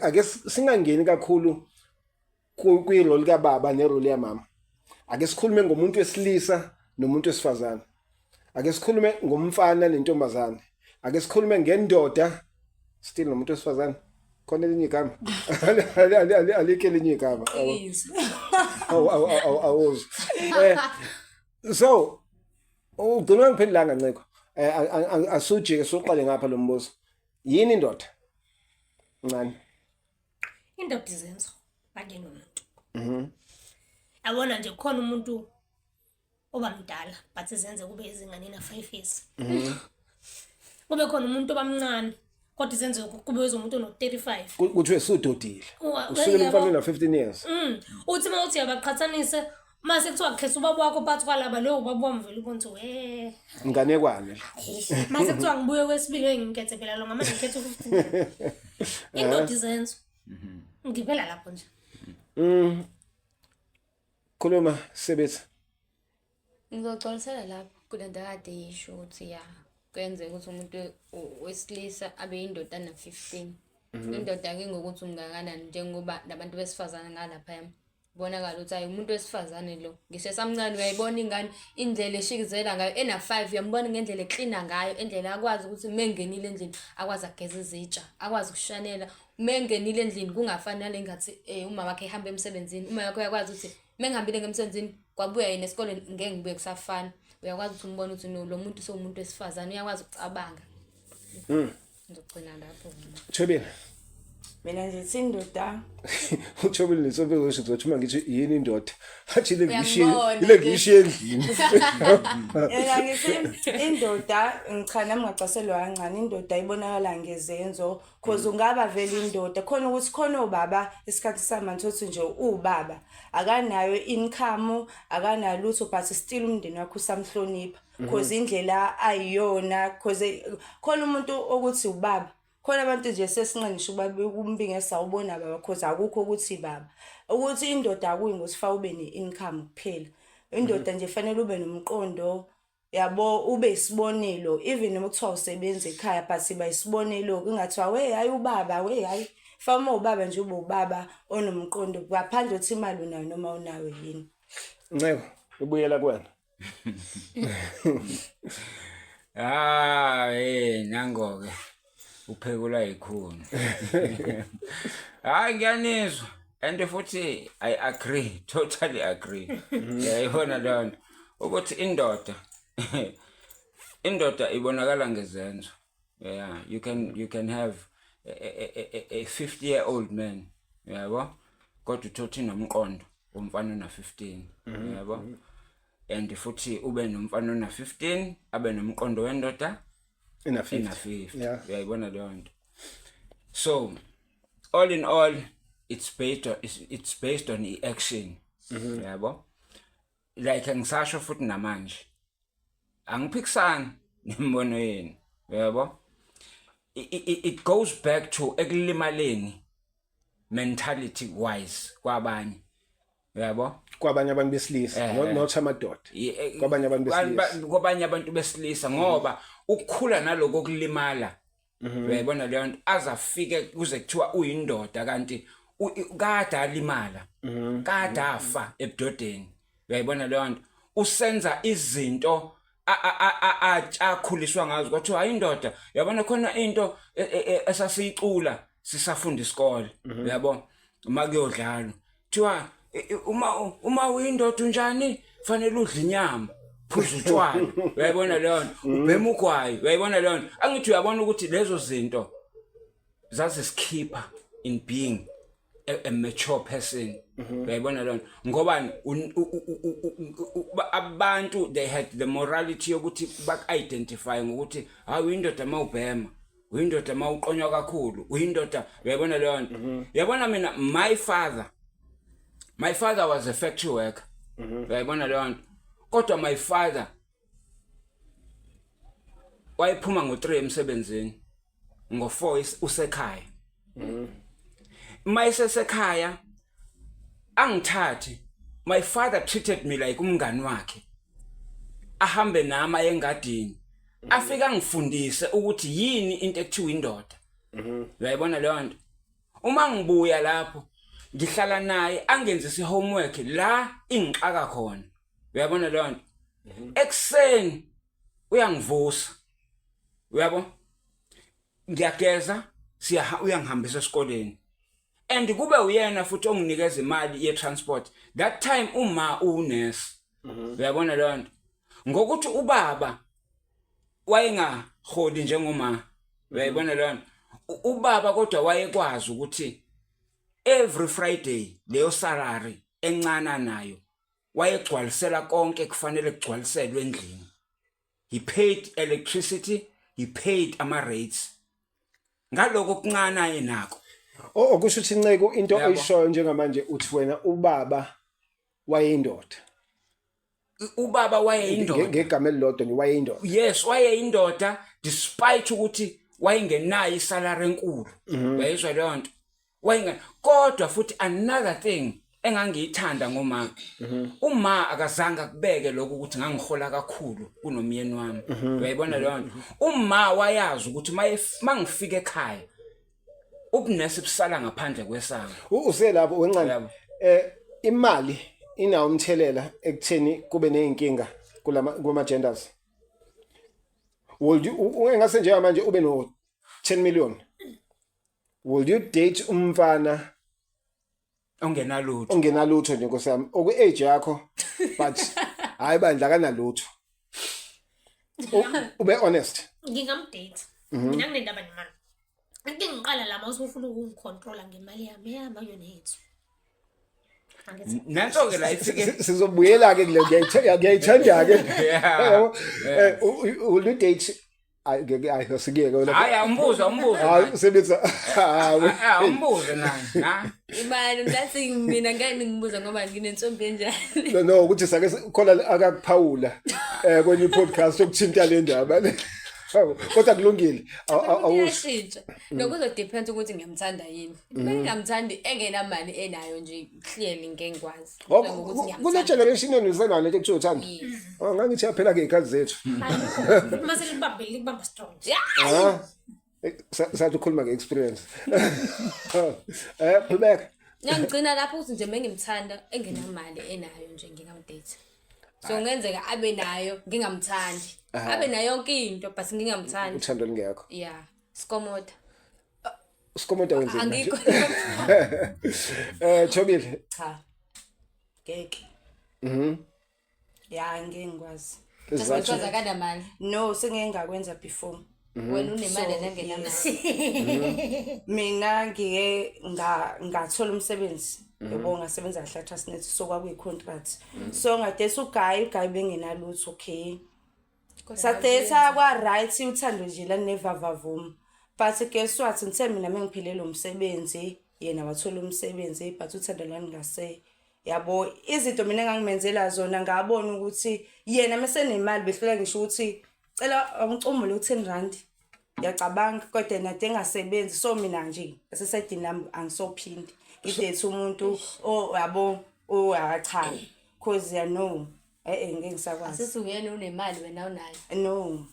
Ake singangeni kakhulu kuyirole kababa nerole yamama. Ake sikhulume ngomuntu wesilisa nomuntu wesifazane. Ake sikhulume ngomfana nentombazane. Ake sikhulume ngendoda still nomuntu wesifazane. Khona elinye igama. Alikho elinye igama. Awuzi. So ugcina ngiphendulanga nceko. Asujike soqale ngapha lo mbuzo. Yini indoda? Ncane. Indoda izenzo bakuyena umuntu. Yabona nje khona umuntu oba mdala but izenze kube izingane na 5 years. Kube khona umuntu obamncane kodwa izenze kube umuntu ono 35. Kuthiwe sudodile. Usukela umfana na 15 years. Uthi mawuthi yabaqhathanise mase kuthiwa khetha ubaba wakho phansi kwalaba lo ubaba wamvela ubonto Inganekwane. mase kuthiwa ngibuye kwesibili ngikhethe phela lo ngamanje ngikhethe u15. Indoda izenzo. Ngiphela lapho nje. Khuluma Sebethi. Ngizogcwalisela lapho kulento kade yisho ukuthi ya kwenzeka ukuthi umuntu wesilisa abe indoda na 15. Indoda ke ngokuthi umngakanani njengoba nabantu besifazana ngalapha yami. Bonakala ukuthi ayi umuntu wesifazane lo. Ngisesamncane uyayibona ingane indlela eshikizela ngayo ena 5 yambona ngendlela eklina ngayo endlela akwazi ukuthi mengenile endlini akwazi ageza izitsha akwazi ukushanela mengenile endlini kungafanele ngathi uma wakhe ehamba emsebenzini uma yakho yakwazi ukuthi mengihambile ngemsebenzini kwabuya yena esikoleni ngeke ngibuye kusafana uyakwazi ukuthi umbone ukuthi no lo muntu somuntu wesifazane uyakwazi ukucabanga. Ngizogcina lapho. Thobile. Mina ngithi indoda Uthobile nesobe uzothi uma ngithi yini indoda athi ile ngishiye endlini. Yena ngithi indoda ngicha nami ngacaselwa kancane indoda ibonakala ngezenzo because ungaba vele indoda khona ukuthi khona ubaba isikhathi samanje uthi nje ubaba akanayo income akanalo lutho but still umndeni wakhe usamhlonipha because indlela ayiyona because khona umuntu ukuthi ubaba khona abantu nje sesinqenisha uba ukumbingesa ubona baba because akukho ukuthi baba ukuthi indoda akuyi ngosifa ube ne-income kuphela indoda nje fanele ube nomqondo yabo ube isibonelo even noma kuthiwa usebenza ekhaya but siba isibonelo kungathiwa we hayi ubaba we hayi fama ubaba nje ube ubaba onomqondo ngaphandle uthi imali unayo noma unayo yini. Nceko ubuyela kwena. Nangoke uphekula ikhona. Hayi ngiyanizwa and futhi I agree, totally agree. Yayibona lona ukuthi indoda ibonakala ngezenzo. Yeah, you can have a 50-year-old man, yabo, kodwa uthothi nomqondo umfana na 15, yabo. And futhi ube nomfana na 15 abe nomqondo wendoda Ina 50. Yeah. Uyayibona leyo nto. So all in all it's based on the action. Yabo. Like ngisasho futhi namanje. Angiphikisani nembono yenu. Yabo. It goes back to ekulimaleni mentality wise kwabanye. Yabo. Kwabanye abantu besilisa not amadoda. Kwabanye abantu besilisa. Kwabanye abantu besilisa ngoba ukukhula naloko okulimala. Uyayibona leyo nto azafike kuze kuthiwa uyindoda kanti kade alimala. Kade afa ebudodeni. Uyayibona leyo nto usenza izinto akhuliswa ngazo kwathiwa ayindoda. Uyabona khona into esasiyicula sisafunda isikole. Uyabona uma kuyodlala kuthiwa uma uyindoda unjani fanele udle inyama phuza utshwala uyayibona leyo ubhema ugwayi uyayibona leyo angithi uyabona ukuthi lezo zinto zazisikhipha in being a mature person uyayibona leyo ngoba abantu they had the morality yokuthi bak identify ngokuthi hayi indoda mawubhema uyindoda mawuqonywa kakhulu uyindoda uyabona leyo nto yabona mina my father was a factory worker uyabona leyo nto kodwa my father wayephuma ngo3 emsebenzini ngo4 usekhaya mayisesekhaya angithathi my father treated me like umngani wakhe ahambe nama engadini afika ngifundise ukuthi yini into ekuthiwa indoda uyayibona leyo nto uma ngibuya lapho ngihlala naye angenzise homework la ingixaka khona uyabona leyo nto ekseni uyangivusa uyabo ngiyageza uyangihambisa esikoleni and kube uyena futhi onginikeza imali ye transport that time uma unesi uyabona leyo nto ngokuthi ubaba wayengaholi njengoma uyayibona leyo nto ubaba kodwa wayekwazi ukuthi every Friday leyo salary encane nayo wayegcwalisela konke kufanele kugcwaliselwe endlini he paid electricity he paid ama rates ngaloko kuncana yenako okusho ukuthi inceke into oyishoyo njengamanje uthi wena ubaba wayindoda ubaba wayeyindoda ngegama elilodwa ni wayindoda yes wayeyindoda despite ukuthi wayengenayo isalary enkulu uyayizwa leyo nto kodwa futhi another thing engangiyithanda ngomama uma akazange kubeke lokho ukuthi ngangihola kakhulu kunomyeni wami uyayibona leyo nto uma wayazi ukuthi mangifika ekhaya ubunesi busala ngaphandle kwesango uselapho wencane imali inawo umthelela ekutheni kube nezinkinga kuma genders would you ungase nje manje ube no 10 million would you date umfana ongenalutho nje nkosami oku age yakho but hayi bandla kanalutho ube honest ngingamdate mina nginendaba nemali into ngiqala la mawusufuna ukungicontrola ngemali yami ehamba yona yethu nanso ke la ifike sizobuyela ke kule ngiyayithanda ke will you date ayisikeke la hayi umbuzo hayi usebenza umbuzo nani imali mhlathi mina ngeke ngibuza ngoba nginensombi enjani no ukuthi sake khona akakuphawula kwenye podcast okuthinta le ndaba kodwa kulungile awushintsha nokuzo depends ukuthi ngiyamthanda yini bengingamthandi engenamali enayo nje clearly ngengikwazi ngokuthi ngiyamthanda kule generation eniselwa lento ekuthiwa uthanda ngangithi yaphela ke ikhazi zethu mase libamba strong sathi ukhuluma ngeexperience Rebecca ngicina lapho ukuthi nje mengimthanda engenamali enayo nje ngingamdate so ngenzeka abe nayo ngingamthandi abe nayo yonke into but ngingamthandi uthando lingekho yeah sikomoda wenzeni angikho Thobile cha ngeke ya ngengikwazi Sizathu kanamali no sengengakwenza before wena unemali nengenamali mina ngiye ngathola umsebenzi yebo ngasebenza kahle Trustnet so kwakuyi contract so ngadesa uGayi bengenalutho okay sathetha kwa right uthando nje la nevavavuma but guess what ngithe mina mengiphelele umsebenzi yena wathola umsebenzi but uthando lwani ngase yabo izinto mina engangimenzela zona ngabona ukuthi yena mesenemali behlula ngisho ukuthi cela angicumule u10 rand yacabanga kodwa nade engasebenzi so mina nje esesayidini nami angisophindi ngidethe umuntu yabo cha cause I know ngeke ngisakwazi sesuyena unemali wena unayo no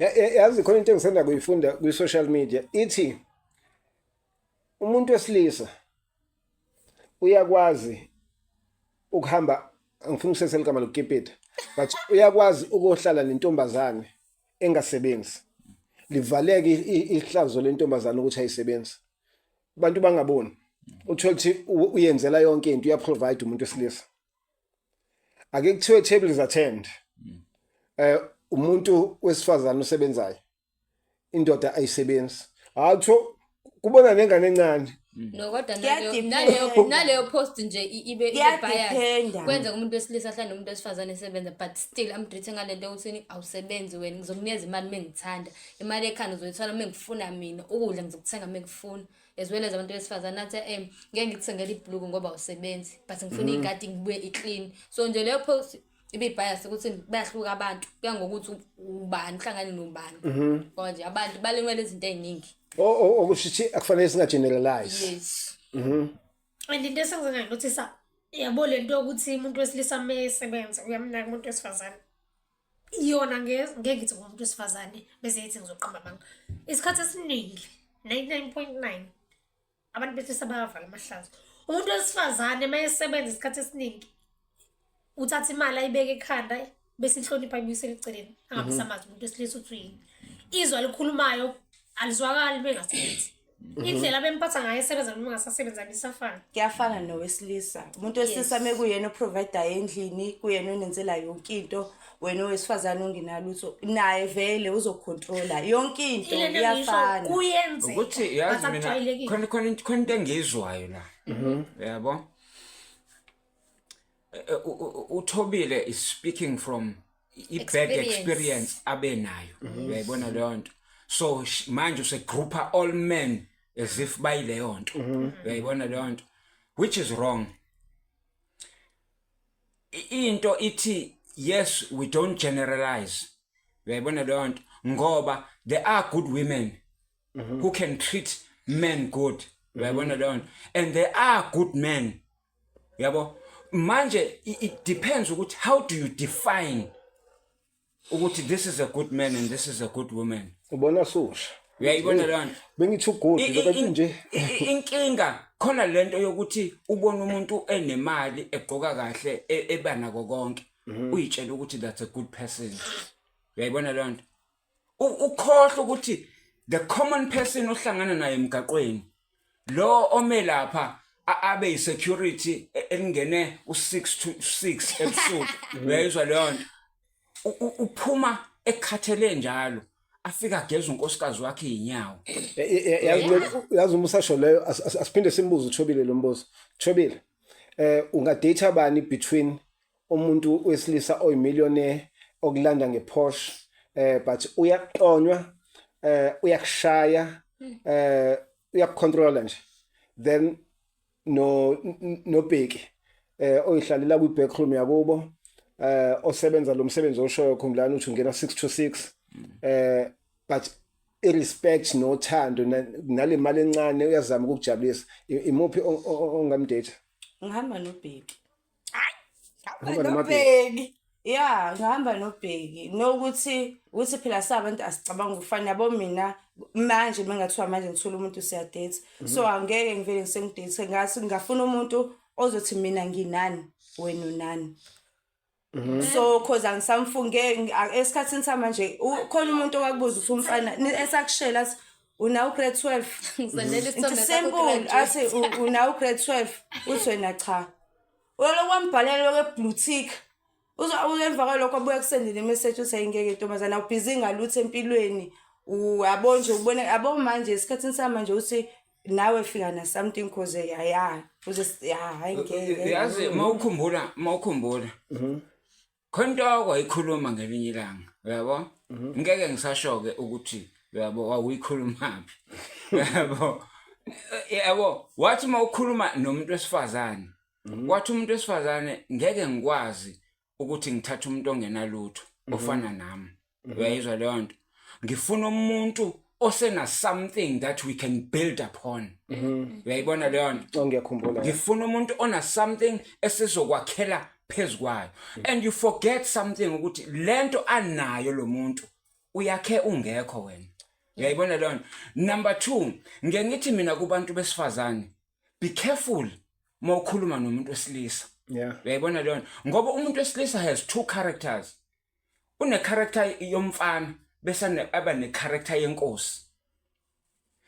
yazi khona into engisanda kuyifunda ku social media ithi umuntu wesilisa uyakwazi ukuhamba ngifuna usesele igama lokukipita but uyakwazi ukuhlala nentombazane engasebenzi livaleke ihlazo lentombazane ukuthi ayisebenzi abantu bangaboni uthola ukuthi uyenzela yonke into uyaprovide umuntu wesilisa ake kuthiwe tables attend umuntu wesifazane osebenzayo indoda ayisebenzi hatho kubona nengane encane No kodwa Kuyadependa. naleyo post nje ibe Kuyadependa. bias. Kwenza umuntu wesilisa ahlale nomuntu wesifazane esebenza but still amdrithe ngalento ukuthi awusebenzi wena ngizokunikeza imali mengithanda. Imali ekhanda uzoyithola mengifuna mina. Ukudla ngizokuthenga mengifuna. As well as abantu besifazane nathi ngeke ngikuthengele ibhluku ngoba awusebenzi but ngifuna igadi ngibuye iclean. So nje leyo post ibe bias ukuthi bayahluka abantu kuya ngokuthi ubani uhlangane nobani. Ngoba nje abantu balimele izinto eziningi. Okusho ukuthi akufanele singageneralize. Yes. And into esengizongayinothisa yabo lento yokuthi umuntu wesilisa mesebenza uyamnaka umuntu wesifazane. Iyona ngeke ngithi umuntu wesifazane bese yithi ngizoqamba amanga. Isikhathi esiningi 99.9 abantu besilisa bayavala amahlazo. Umuntu wesifazane mayesebenza isikhathi esiningi uthatha imali ayibeke ekhanda bese ihlonipha ibuyisela eceleni angabisamazi umuntu wesilisa uthi yini. Izwa likhulumayo alizwakali bengasebenzi. Indlela bemphatha ngayo esebenza noma ngasasebenza isafana. Kuyafana nowesilisa. Umuntu wesilisa mekuyena oprovider endlini, kuyena onenzela yonke into, wena owesifazane ongenalo utho naye vele uzocontrola yonke into iyafana. Kuyenze. Ukuthi yazi mina khona into engizwayo la. Yabo. uThobile is speaking from i-bad experience abenayo uyayibona leyo nto so manje usegroupa all men as if bayileyo nto uyayibona leyo nto which is wrong into ithi yes we don't generalize uyayibona leyo nto ngoba there are good women who can treat men good uyayibona leyo nto and there are good men yabo manje it depends ukuthi how do you define ukuthi this is a good man and this is a good woman ubona susha uyayibona lana bengithi good lokho nje inkinga khona lento yokuthi ubona umuntu enemali egqoka kahle ebana konke uyitshela ukuthi that's a good person uyayibona lana ukhohle ukuthi the common person ohlangana naye emgaqweni lo omelapha abe security elingene u6 to 6 ebusuku uyayizwa leyo nto uphuma ekhathele njalo afika ageza unkosikazi wakhe inyawo yazi umusasho leyo asiphinde simbuze uThobile lo mbuzo Thobile ungadate bani between umuntu wesilisa oyimillionaire okulanda ngePorsche but uyaqonywa uyakushaya uyakucontrola nje then no bheki oyihlalela kwi backroom yakubo osebenza lo msebenzi oshoyo khumlana uthi ungena 6 to 6 but irrespect nothando nale mali encane uyazama ukujabulisa imuphi ongamdate ngihamba nobheki ngihamba nobheki yeah ngihamba nobheki nokuthi phela sabantu asicabanga ukufana yabo mina manje mengathiwa manje ngithola umuntu siyadate so angeke ngivele ngisengidate ngathi ngafuna umuntu ozothi mina nginani wena unani so cause angisamfunge esikhathini samanje khona umuntu okakubuza ukuthi umfana esakushela athi una grade 12 ngizendela isithombe simple athi una grade 12 uthi wena cha ulokwambhalela lokwe-blue tick uzoemva kwalokho abuya kusendele message uthi ayingeke ntombazana ubhizi ngalutho empilweni uyabona nje ubone yabo manje esikhathini samanje uthi nawe fika na something cause ya uze ayingeke yazi mawukhumbula khonto kwayikhuluma ngelinye ilanga uyabo ngeke ngisashoke ukuthi uyabo awuyikhulumaphi yabo wathi mawukhuluma nomuntu wesifazane wathi umuntu wesifazane ngeke ngikwazi ukuthi ngithathe umuntu ongenalutho ofana nami uyayizwa leyo nto ngifuna umuntu osena something that we can build upon uyayibona leyo nto ngiyakhumbula ngifuna umuntu ona something esizokwakhela phezukwayo and you forget something ukuthi lento anayo lo muntu uyakhe ungekho wena uyayibona leyo nto number 2 ngeke ngithi mina kubantu besifazane be careful mawukhuluma nomuntu wesilisa yeah uyayibona leyo nto ngoba umuntu wesilisa has two characters une character yomfana bese aba ne character yenkosi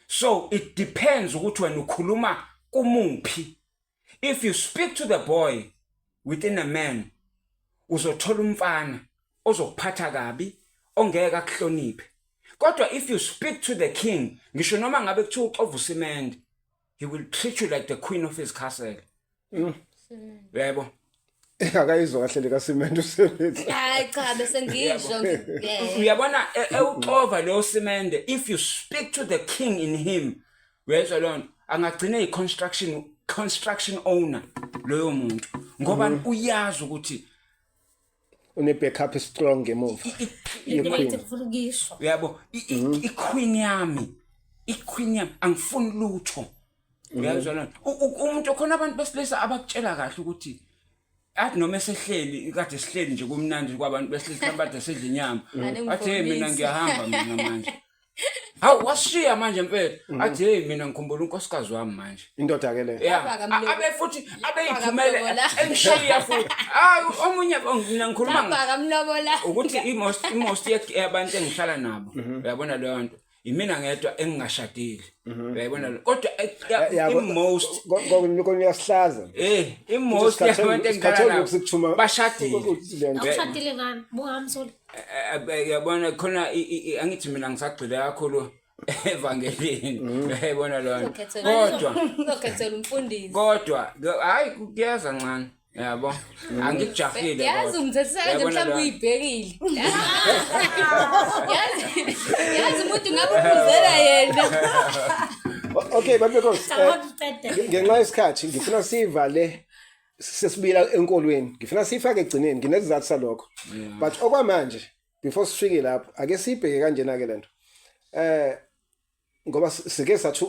so it depends ukuthi wena ukhuluma kumuphi if you speak to the boy within a man uzothola umfana ozokuphatha kabi ongeke akuhloniphe kodwa if you speak to the king ngisho noma ngabe kuthiwa uxova usimende he will treat you like the queen of his castle. Yebo. Akayizwa kahle leka Cement usebenza. Hayi cha bese ngisho Uyabona uxova lo Simende, if you speak to the king in him, uyezwa lonto angagcina construction owner loyo muntu ngoba uyazi ukuthi une backup strong ngemuva. ngifuna ukisho yabo iqueen yami angifuni lutho. Uyazwa lonto umuntu khona abantu besilisa abakutshela kahle ukuthi athi noma esehleli kade sihleli nje kumnandi kwabantu besilisa abade sedla inyama athi hey mina ngiyahamba mina manje hawu washiya manje mfethu athi hey mina ngikhumbula unkosikazi wami manje Indoda ke le. abe futhi abeyiphumele engishiya futhi hayi omunye ngikhuluma bakamlobola ukuthi most yabantu engihlala nabo uyabona leyo nto imina ngedwa engingashadile uyayibona kodwa most koniyasihlaza most yabantu engihlala nabo bashadile awushadile ngani bungamsoli yabona khona angithi mina ngisagcile kakhulu evangelini uyayibona lo uzokhethela umfundisi kodwa hayi kuyeza ncane yabo angikujafile yazi umthethisa nje mhlawumbe uyibhekile yazi umuntu ngabe uphuzela yena Okay babekhosi awuqede ngenxa yesikhathi ngifuna sivale sesibila enkolweni ngifuna sifake egcineni nginezizathu salokho but okwamanje before sifike lapho ake sibheke kanjena ke lento ngoba sike sathi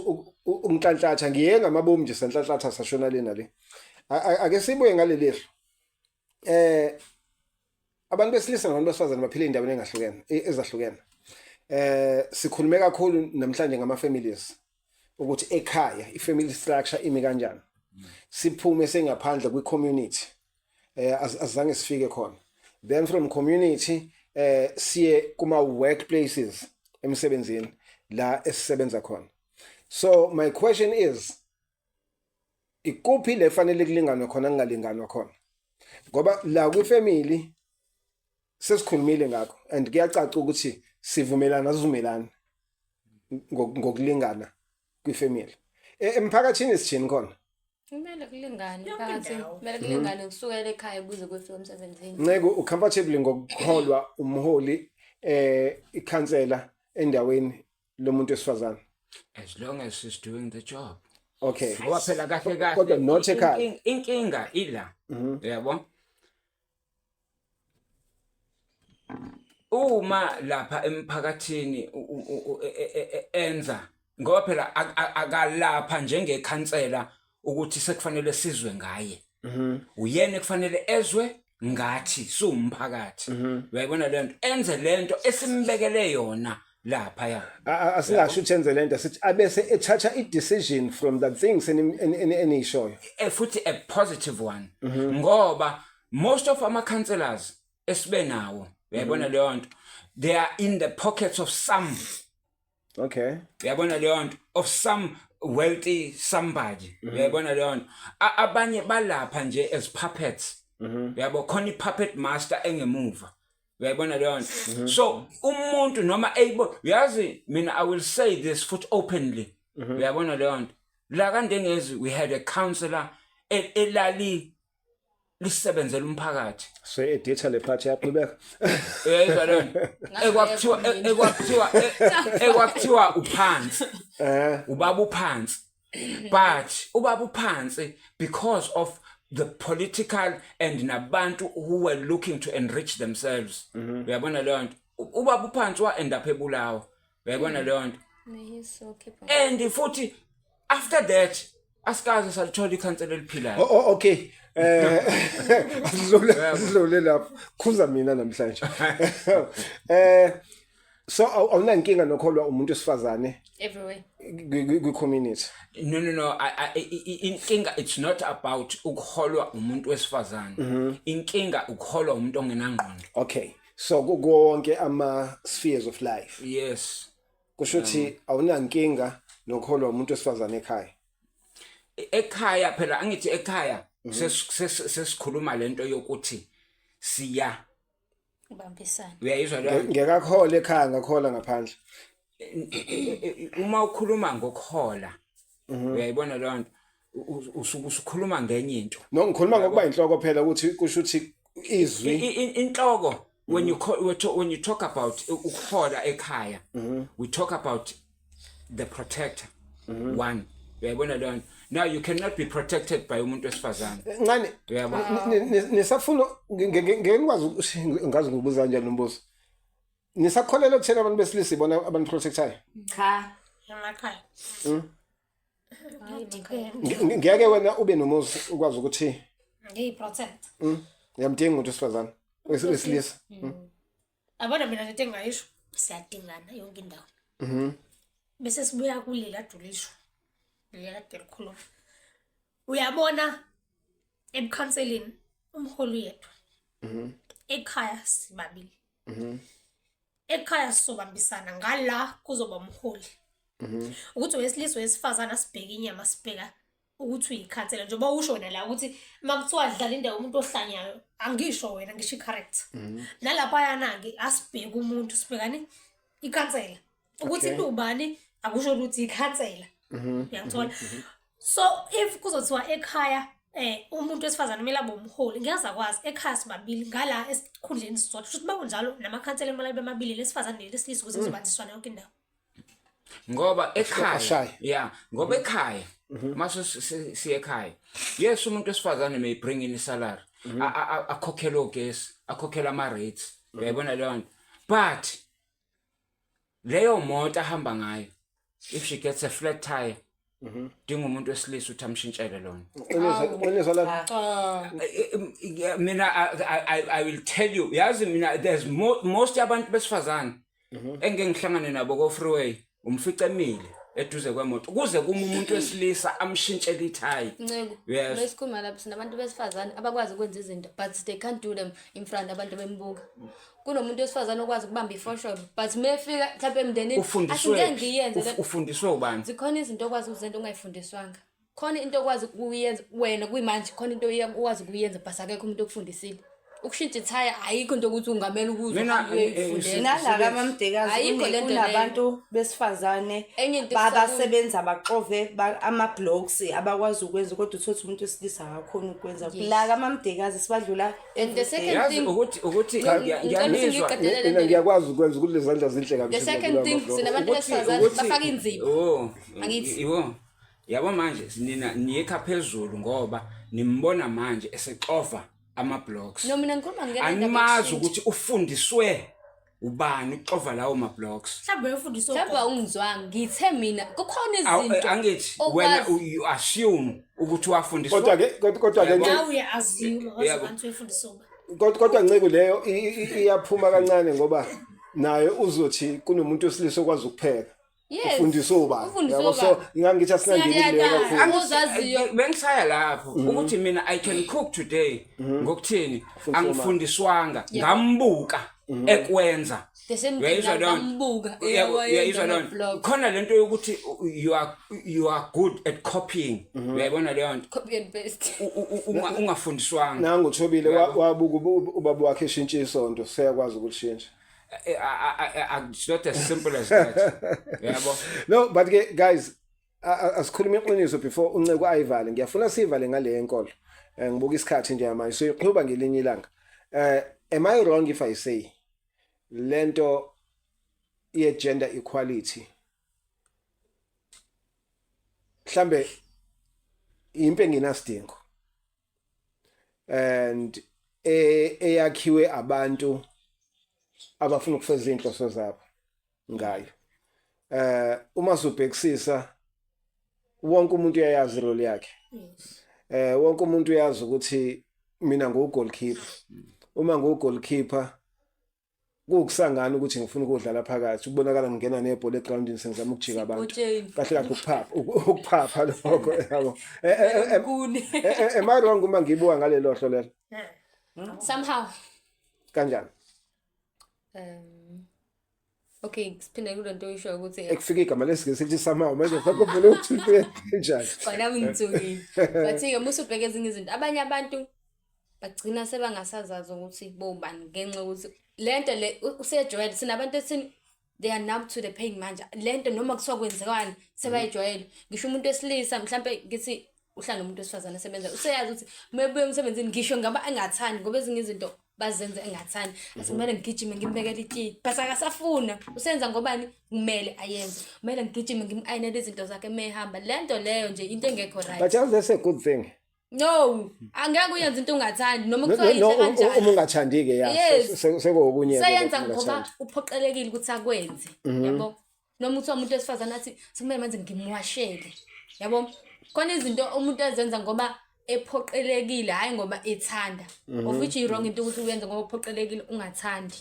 unhlanhlatha ngiye ngamabomu nje senhlanhlatha sashona lena le ake sibuye ngaleli abantu besilisa nabantu besifazane baphila indabeni engahlukene ezahlukene sikhulume kakhulu namhlanje ngama families ukuthi ekhaya ifamily structure imi kanjani siphume sengaphandle kwi community azange sifike khona then from community siye kuma workplaces emsebenzini la esisebenza khona so my question is ikuphi lefanele kulinganwa khona ngingalinganwa khona ngoba la kwi family sesikhulumile ngakho and kuyacaca ukuthi sivumelana ngokulingana kwi family emphakathini sithini khona kumele kulingane phakathi kumele kulingane kusukela ekhaya kuze kufike emsebenzini Nceke ucomfortable ngokukholwa umholi ikhansela endaweni lomuntu esifazana as long as she's doing the job. Okay Ngoba phela kahle kodwa not ekhaya inkinga ila yabo uma lapha emphakathini enza ngoba phela akalapha njengekhansela ukuthi sekufanele sizwe ngaye uyena kufanele ezwe ngathi siwumphakathi uyayibona lento enze lento esimbekele yona lapha ya asingasho ukuthi enze lento sithi abese ethatha i decision from the things enishoyo futhi a positive one ngoba most of our councillors esibe nawo uyayibona leyo nto they are in the pockets of some okay uyayibona leyo nto of some wealthy somebody uyayibona leyo nto abanye balapha nje as puppets uyabo khona i-puppet master engemuva uyayibona leyo nto so umuntu noma uyazi mina I will say this foot openly uyayibona leyo nto la kande ngezi we had a councillor elali lisebenzela umphakathi so editha le part yaqhubeka uyayizwa leyo ekwakuthiwa uphansi ubaba uphansi but ubaba uphansi because of the political and nabantu who were looking to enrich themselves uyabona leyo nto ubaba uphansi wa end up ebulawa uyabona leyo nto and futhi after that asikaze salithola ikhansela eliphilayo okay azizole lapho khuza mina namhlanje so awunankinga nokholwa umuntu esifazane everywhere kwi community no inkinga it's not about ukuholwa umuntu wesifazane inkinga ukuholwa umuntu ongenangqondo okay so konke ama spheres of life yes kusho ukuthi awunankinga nokholwa umuntu wesifazane ekhaya phela angithi ekhaya sesikhuluma lento yokuthi siya ubambisana uyayizwa leyo ngekakhola ekhaya ngakhola ngaphandle uma ukhuluma ngokhola uyayibona leyo nto usuke usukhuluma ngenye into no ngikhuluma ngokuba inhloko phela ukuthi kusho ukuthi izwi inhloko when you talk about ukuphola ekhaya we talk about the protector one uyayibona leyo nto now you cannot be protected by umuntu wesifazane ncane nisafuna ngekwazi ngazi ngibuza kanjani nombuzo nisakholelwa ukuthena abantu besilisa ibona abantu protectayo cha emakhaya ngeke wena ube nomuzi ukwazi ukuthi ngiyi-protect yamdinga umuntu wesifazane wesilisa abona mina lento engingayisho siyadingana yonke indawo bese sibuya kulela dulisho lela likhuluma uyabona ebukhanselini umholi yedwa ekhaya sibabili ekhaya sizobambisana ngala kuzoba umholi ukuthi wesilisa wesifazana sibheke inyama sibheka ukuthi uyikhansela njengoba usho wena la ukuthi makuthiwa dlala indawo umuntu ohlanyayo angisho wena ngisho i-correct nalapha yana-ke asibheke umuntu sibhekani ikhansela ukuthi into ubani akusho ukuthi ikhansela uyangithola so if kuzothiwa ekhaya umuntu wesifazane kumele abe umholi ngiyazakwazi ekhaya sibabili ngala esikhundleni sisodwa futhi bakunjalo namakhansela kumele abe amabili lesifazane nelesilisa ukuze kuzobanjiswana yonke indawo ngoba ekhaya ngoba ekhaya maso siye ekhaya yes umuntu wesifazane may bring in salary akhokhela ugesi akhokhela ama rates uyayibona leyo nto but leyo moto ahamba ngayo if she gets a flat tire dinga umuntu wesilisa uthi amshintshele lona mina I will tell you yazi mina there's most abantu besifazane engeke ngihlangane nabo ko freeway umfica emile eduze kwemoto kuze kuma umuntu wesilisa amshintshele ithayi Nceko lesikhuluma lapha sinabantu besifazane abakwazi ukwenza izinto but they can't do them in front abantu bembuka kunomuntu wesifazane okwazi ukubamba ifosholo but mefika mhlawumbe emndenini asingeke ngiyenze ufundiswe ubani zikhona izinto okwazi ukuzenza ongayifundiswanga khona into okwazi ukuyenza wena kuyimanje khona into okwazi ukuyenza but akekho umuntu okufundisile ukushintsha ithaya ayikho into ukuthi ungamela ukuze nalaka amamdekazi kunabantu besifazane babasebenza baxove ama-blocks abakwazi ukwenza kodwa uthothi umuntu wesilisa akakhona ukwenza laka amamdekazi sibadlula and the second thing ukuthi ngiyakwazi ukwenza ukuthi lezandla zinhle kabi the second thing sinabantu besifazane bafaka inzipho angithi yabo manje nina niyekha phezulu ngoba nimbona manje esexova ama-blocks no mina ngikhuluma ngene animazi ukuthi ufundiswe ubani uxova lawo ma-blocks mhlawumbe ufundiswe mhlawumbe ungizwanga ngithe mina kukhona izinto angithi wena you assume ukuthi wafundiswa kodwa-ke nawe uya-assume wazibantu efundiswe kodwa nceko leyo iyaphuma kancane ngoba naye uzothi kunomuntu wesilisa okwazi ukupheka ufundiswe ubani yabo so ngingangithi asingangeni leyo kakhulu bengisaya lapho ukuthi mina I can cook today ngokuthini angifundiswanga ngambuka ekwenza uyayizwa lona khona lento yokuthi you are good at copying uyayibona leyo nto copy and paste ungafundiswanga nangu Thobile wabuka ubaba wakhe eshintsha isonto seyakwazi ukulishintsha it's not as simple as that yabo no but guys asikhuluma iqiniso before unceko ayivale ngiyafuna sivale ngale yenkolo ngibuka isikhathi nje manje so iqhubha ngelinye ilanga am I wrong if I say lento ye gender equality mhlambe impe nginasidingo and eyakhiwe abantu abafuna ukufeza inhloso zabo ngayo uma subhekisisa wonke umuntu uyayazi role yakhe wonke umuntu uyazi ukuthi mina ngogoalkeeper uma ngogoalkeeper kukusangana ukuthi ngifuna ukudlala phakathi ukubonakala ngingena nebhola egroundini sengizama ukujika abantu kahle kahle ukuphapha lokho yabo am I wrong uma ngibuka ngale lohlo lelo somehow kanjani okay siphinde kule nto oyisho ukuthi ekufika igama lesingesithi somehow manje ngakubona ukuthi kanjani wena ngitsukile bathi-ke musu ubheke ezinye izinto abanye abantu bagcina sebangasazazi ukuthi bobani ngenxa ukuthi lento le usejwayele sinabantu ethini they are numb to the pain manje lento noma kuthiwa kwenzekani sebayijwayele ngisho umuntu wesilisa mhlambe ngithi uhlala nomuntu wesifazane asebenza useyazi ukuthi mebuye emsebenzini ngisho ngaba engathandi ngoba ezinye izinto bazenze engathandi asimele ngigijime ngimbekele iti bese akasafuna usenza ngobani kumele ayenze kumele ngigijime ngimayinele izinto zakhe mehamba lento leyo nje into engekho right but that's a good thing. no angeke uyenze into ungathandi noma kuthiwa No, yinhle kanjani uma ungathandi-ke ya Yes. sekuokunye seyenza ngoba uphoqelekile ukuthi akwenze yabo noma uthiwa umuntu wesifazane athi sekumele manje ngimwashele yabo khona izinto umuntu ezenza ngoba ephoqelekile hayi ngoba ethanda of which is wrong into ukuthi uyenze ngoba uphoqelekile ungathandi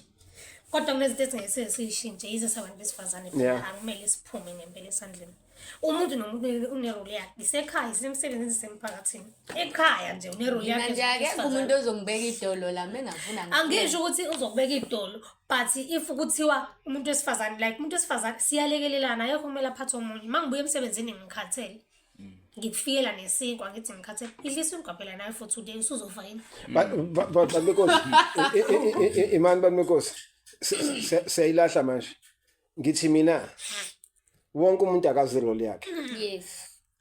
kodwa kunezinto ezingeke siyishintshe yize sabantu besifazane phela kumele siphume ngempela esandleni umuntu nomuntu unerole yakhe isekhaya isemsebenzini semphakathini ekhaya nje unerole yakhe manje ake umuntu ozongibeka idolo la mengafuna angisho ukuthi uzokubeka idolo but if kuthiwa umuntu wesifazane like umuntu wesifazane siyalekelelana ayekho kumele aphathe omunye mangibuye emsebenzini ngikhathele ngikufikela nesinkwa ngithi ngikhathele idlisa ungqaphela naye for today usuzofa yini but because imani bamikosi siyayilahla manje ngithi mina wonke umuntu akazi role yakhe yes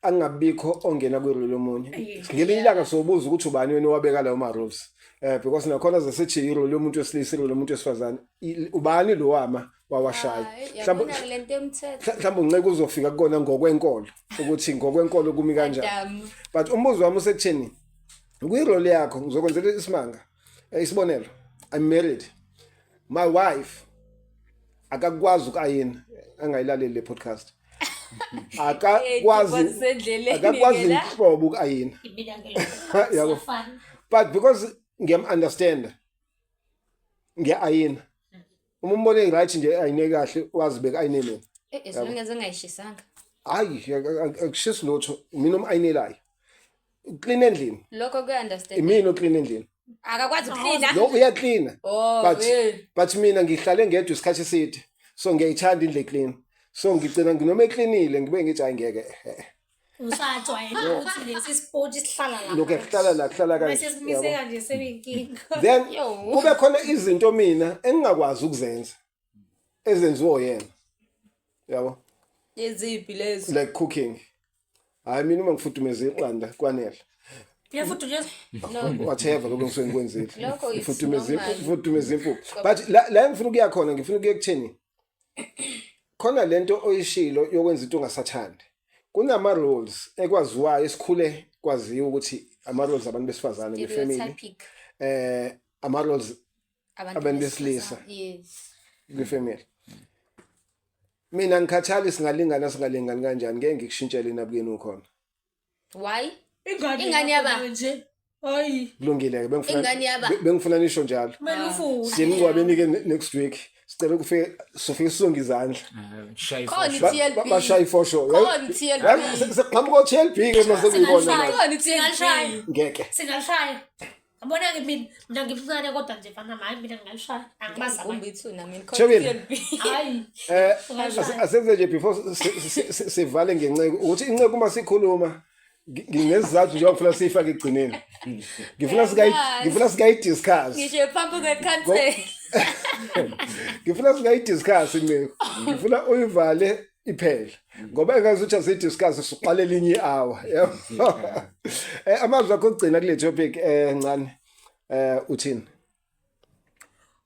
angabikho ongena kwirole lomunye ngelinye ilanga sobuza ukuthi ubani wena owabeka lawo ma rules because nakhona zesithi irole yomuntu wesilisa irole yomuntu wesifazane ubani lo wama wawashaya mhlawumbe lento emthetho mhlawumbe unceke uzofika kukona ngokwenkolo ukuthi ngokwenkolo kumi kanjani but umbuzo wami usekutheni kwirole yakho ngizokwenzela isimanga isibonelo I'm married my wife akakwazi ukayina angayilaleli le podcast akakwazi inhlobo ukayina yabo but because ngiyam-understand ngiya-ayina uma umbone right nje ayine kahle wazibeka ayineleni esilungeze ngayishisanga hayi akushisi lutho mina uma-ayinelayo uclean endlini lokho kuya-understand imina uclean endlini akakwazi ukuklina no uyaklina Oh, but mina ngihlale ngedwa isikhathi eside so ngiyayithanda indle clean so ngigcina nginoma eklinile ngibe ngithi hayi ngeke usajwayele ukuthi lesi sport sihlala la lokho kuhlala bese kanje simiseka nje sebinkinga then kube khona izinto mina engingakwazi ukuzenza ezenziwa yena yabo Yeziphi lezo? like cooking hayi mina uma ngifudumeza iqanda kwanele futhi nje whatever lokho ngisuke ngikwenzile Lokho is ngifudumeza impuphu but la ngifuna ukuya khona ngifuna ukuye kutheni khona lento oyishilo yokwenza into ongasathandi kunama rules ekwaziwayo esikhule kwaziwa ukuthi ama rules abantu besifazane ngefamily ama rules abantu besilisa yes ngefamily mina ngikhathali singalingani kanjani ngeke ngikushintshele nabukeni ukhona why ingane yaba nje hayi kulungile ke Ingane yaba. bengifuna nisho njalo kumele ufunde simngwabeni ke next week sicela ukufika sofika sonke izandla khona i-TLB bashaya ifosho khona i-TLB seqhamuka TLB ke mase kuyibona manje khona i-TLB ngeke singalishaya abona ke mina ngimncane kodwa nje fana hayi mina ngalishaya angibaza ngumba ithuna mina Chobile. khona i-TLB hayi asenze nje before sivale ngenceke ukuthi inceke uma sikhuluma nginezizathu nje ngifuna sifake egcineni ngifuna sikayidiscuss ngisho phambi kwe-country ngifuna sikayidiscuss inceke ngifuna uyivale iphela ngoba engazuthi asidiscuss siqale linye hour yabo amazwi akho ogcina kule topic ncane uthini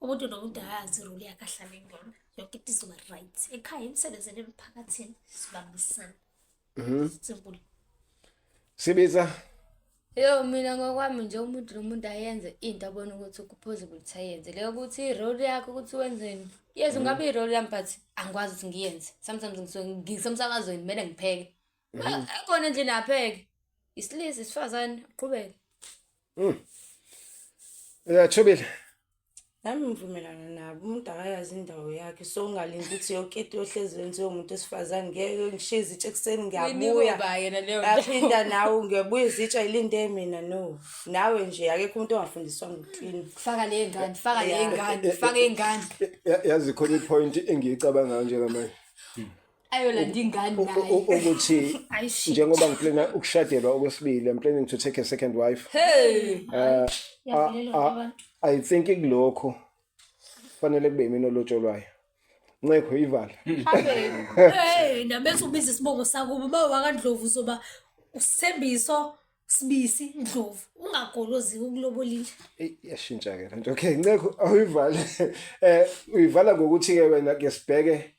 umuntu nomuntu ayazi rule yakhe ahlale ngona yonke into izoba right ekhaya emsebenzini emphakathini sibambisana simple Sibiza yo mina ngokwami nje umuntu nomuntu ayenze into abona ukuthi kuphpossible ukuthi ayenze leyo ukuthi i-role yakho ukuthi wenzeni yes ungabe i-role yami but angikwazi ukuthi ngiyenze sometimes ngisuke ngisemsakazweni kumele ngipheke khona endlini apheke isilisa isifazane uqhubeke Chobile Nami ngivumelana nabo umuntu akayazi indawo yakhe so ungalingi ukuthi yonke into yohlezi wenziwe umuntu wesifazane ngeke ngishiye izitsha ekseni ngiyabuya Uba yena leyo aphinda nawe ngiyabuya izitsha ilinde mina no nawe nje akekho umuntu ongafundiswa ngiclean faka le ngane faka le ngane faka ingane yazi khona ipoint engiyicabanga njengamanje ayolanda ingane naye ukuthi njengoba ngiplana ukushadelwa okwesibili I'm planning to take a second wife I think kulokho fanele kube mina olotsholwayo Nceko ivala. Hey nabethi ubiza isibongo sakubo mawakandlovu uzoba usithembiso sibisi Ndlovu ungagolozi ukulobolile. Yashintsha ke lento. Okay, Nceko awuyivale. Uyivala ngokuthi ke wena ke sibheke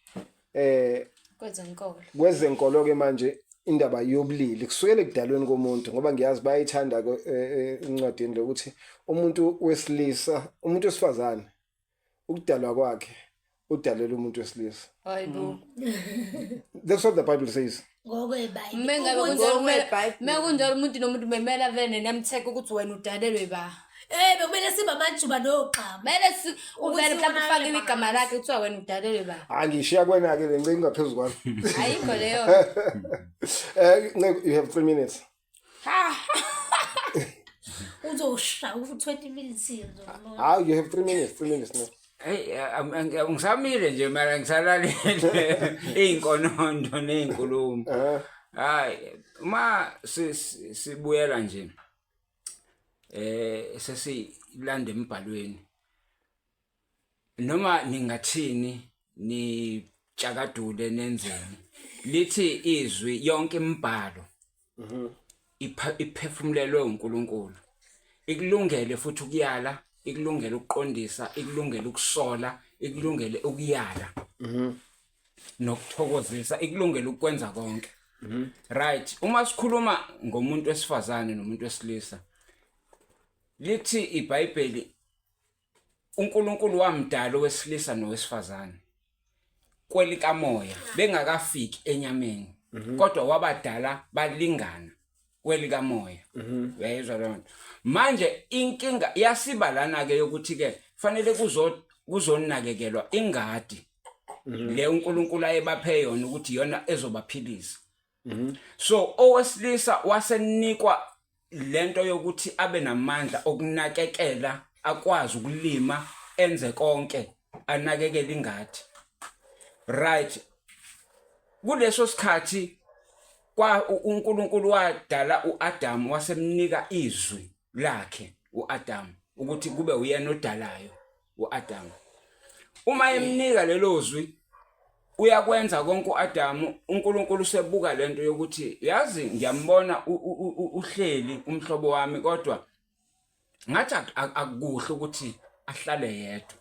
kwezenkolo ke manje indaba yobulili kusukela ekudalweni komuntu ngoba ngiyazi bayayithanda incwadini lokuthi umuntu wesilisa umuntu wesifazane ukudalwa kwakhe udalela umuntu wesilisa. Hayibo. That's what the Bible says. NgokweBhayibheli. Mekunjalo umuntu nomuntu memela vele nemtheko ukuthi wena udalelwe ba. Bekumele siba majuba noqaba. Mele uvele mhlawumbe ufake igama lakhe kuthiwa wena udalelwe ba. Angishiya kwena ke lenceke ngaphezulu kwami. Ayikho leyo. You have 3 minutes. Uzosha u20 minutes yento. You have 3 minutes, 3 minutes now. Hey, ngisamile nje mara ngisalalele inkonondo nezinkulumo. Hayi, uma sibuyela nje sesilanda embhalweni. Noma ningathini ni tshakadule nenzeni. Lithi izwi yonke imbhalo. Iphefumulelwe uNkulunkulu. Ikulungele futhi ukuyala, ikulungele ukuqondisa, ikulungele ukusola, ikulungele ukuyala. Nokuthokozisa, ikulungele ukwenza konke. Right, uma sikhuluma ngomuntu wesifazane nomuntu wesilisa. Lithi iBhayibheli uNkulunkulu wamdala owesilisa nowesifazane. Kwelika moya bengakafiki enyameni. Kodwa wabadala balingana kwelika moya. Uyayizwa lonto. Manje inkinga yasibalana ke yokuthi ke fanele kuzonakekelwa ingadi le uNkulunkulu ayebaphe yona ukuthi yona ezobaphilisa. So owesilisa wasenikwa lento yokuthi abe namandla okunakekela akwazi ukulima enze konke anakekele ingadi. Right, kuleso sikhathi kwa uNkulunkulu wadala uAdam wasemnika izwi lakhe uAdam ukuthi kube uyena odalayo uAdam. Uma emnika lelo zwi uyakwenza konke uAdam. uNkulunkulu sebuka lento yokuthi yazi ngiyambona uhleli umhlobo wami kodwa ngathi akukuhle ukuthi ahlale yedwa.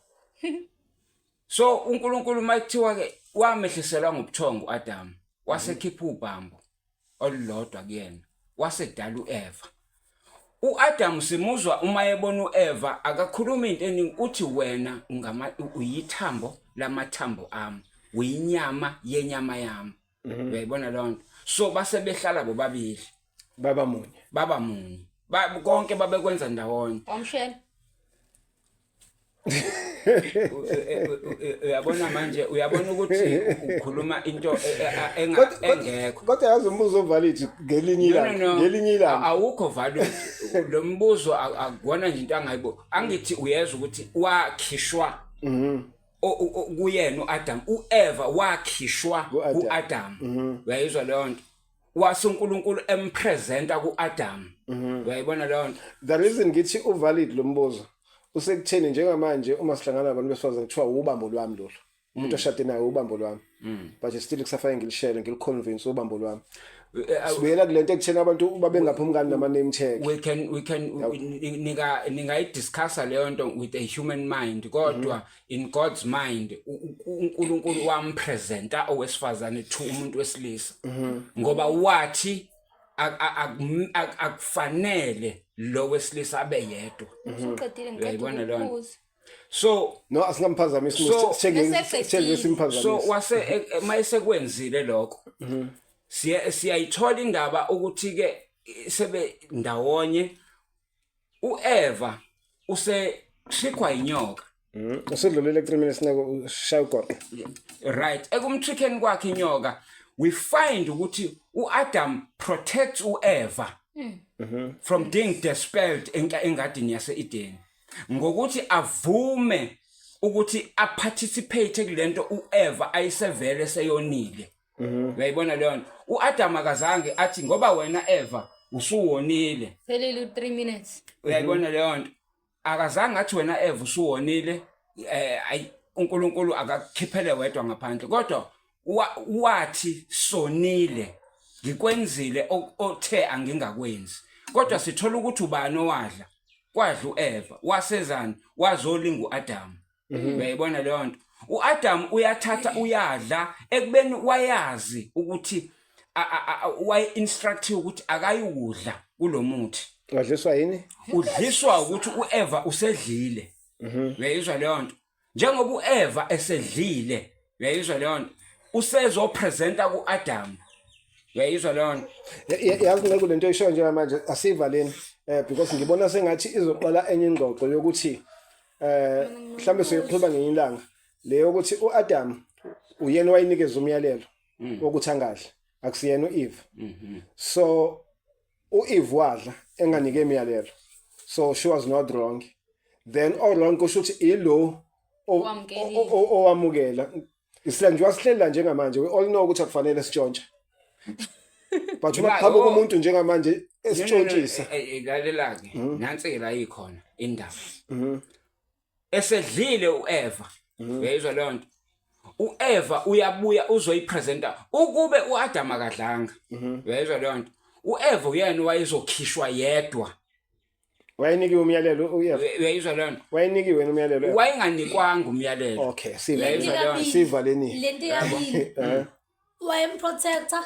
So uNkulunkulu mayithiwa ke wamehliselwa ngobuthongo uAdam wasekhipha ubambo olulodwa kuyena wasedala uEva. uAdam simuzwa uma ebona uEva akakhuluma into eningi uthi wena uyithambo lamathambo ami uyinyama yenyama yami. Uyayibona lonto. So base behlala bobabili baba munye konke babekwenza ndawonye. Omshela uyabona manje uyabona ukuthi ukhuluma into engekho. Kodwa yazi umbuzo ovalid ngelinye ilanga awukho valid. Lo mbuzo akubona nje into angayibo. Angithi uyeza ukuthi wakhishwa kuyena uAdam. uEva wakhishwa kuAdam. Uyayizwa leyo nto. WaseNkulunkulu empresenta kuAdam. Uyayibona leyo nto. The reason ngithi uvalid lo mbuzo usekutheni njengamanje uma sihlangana nabantu besifazane kuthiwa ubambo lwami lolu. Umuntu oshade naye ubambo lwami. But still kusafanele ngilishare ngiliconvince ubambo lwami. Sibuyela kulento ekutheni abantu babe ngaphumukani nama name tag. We can ninga discuss leyo nto with a human mind kodwa in God's mind uNkulunkulu wampresenta owesifazane to umuntu wesilisa. Ngoba wathi akufanele lo wesilisa abe yedwa. uqedile ngicela. So no asingamphazamisi sithenge simphazamisi. So wase mayesekwenzile lokho. Siyayithola indaba ukuthi ke sebe ndawonye uEva useshikwa inyoka. Usedlulele 3 minutes nako ushaya ugoqo. Right, ekumtrickeni kwakhe inyoka we find ukuthi uAdam protects uEva from being dispelled engadini yase-Eden ngokuthi avume ukuthi aparticipate kulento uEva ayisevele seyonile. Uyayibona leyo nto. uAdam akazange athi ngoba wena Eva usuwonile. Phelile 3 minutes. Uyayibona leyo nto. Akazange athi wena Eva usuwonile uNkulunkulu akakhiphele wedwa ngaphandle kodwa wathi sonile ngikwenzile othe angingakwenzi kodwa sithola ukuthi ubani owadla kwadla uEva wasezani wazolinga uAdam uyayibona leyo nto uAdam uyathatha uyadla ekubeni wayazi ukuthi way instructive ukuthi akayudla kulomuthi Ngadliswa yini? udliswa ukuthi uEva usedlile uyayizwa leyo nto njengoba uEva esedlile uyayizwa leyo nto usezopresenta kuAdam uyayizwa leyo nto Yazi ngeke lento isho nje manje asivaleni because ngibona sengathi izoqala enye ingxoxo yokuthi mhlambe siyokhuluma ngenye ilanga leyo ukuthi uAdam uyena wayinikeza umyalelo wokuthi angadli akusiyena uEve so uEve wadla enganike imiyalelo so she was not wrong then all wrong kusho ukuthi ilo owamukela isanje wasihlela njengamanje we all know ukuthi akufanele sitshontshe but uma qhamuka umuntu njengamanje esitshontshisa lalela-ke nansi la ikhona indaba esedlile uEva uyayizwa leyo nto uEva uyabuya uzoyipresenta ukube uAdam akadlanga uyayizwa leyo nto uEva uyena wayezokhishwa yedwa wayinikiwe umyalelo uyayizwa leyo nto wayinikiwe umyalelo wayenganikwanga umyalelo okay sivaleni lento yabili wayemprotector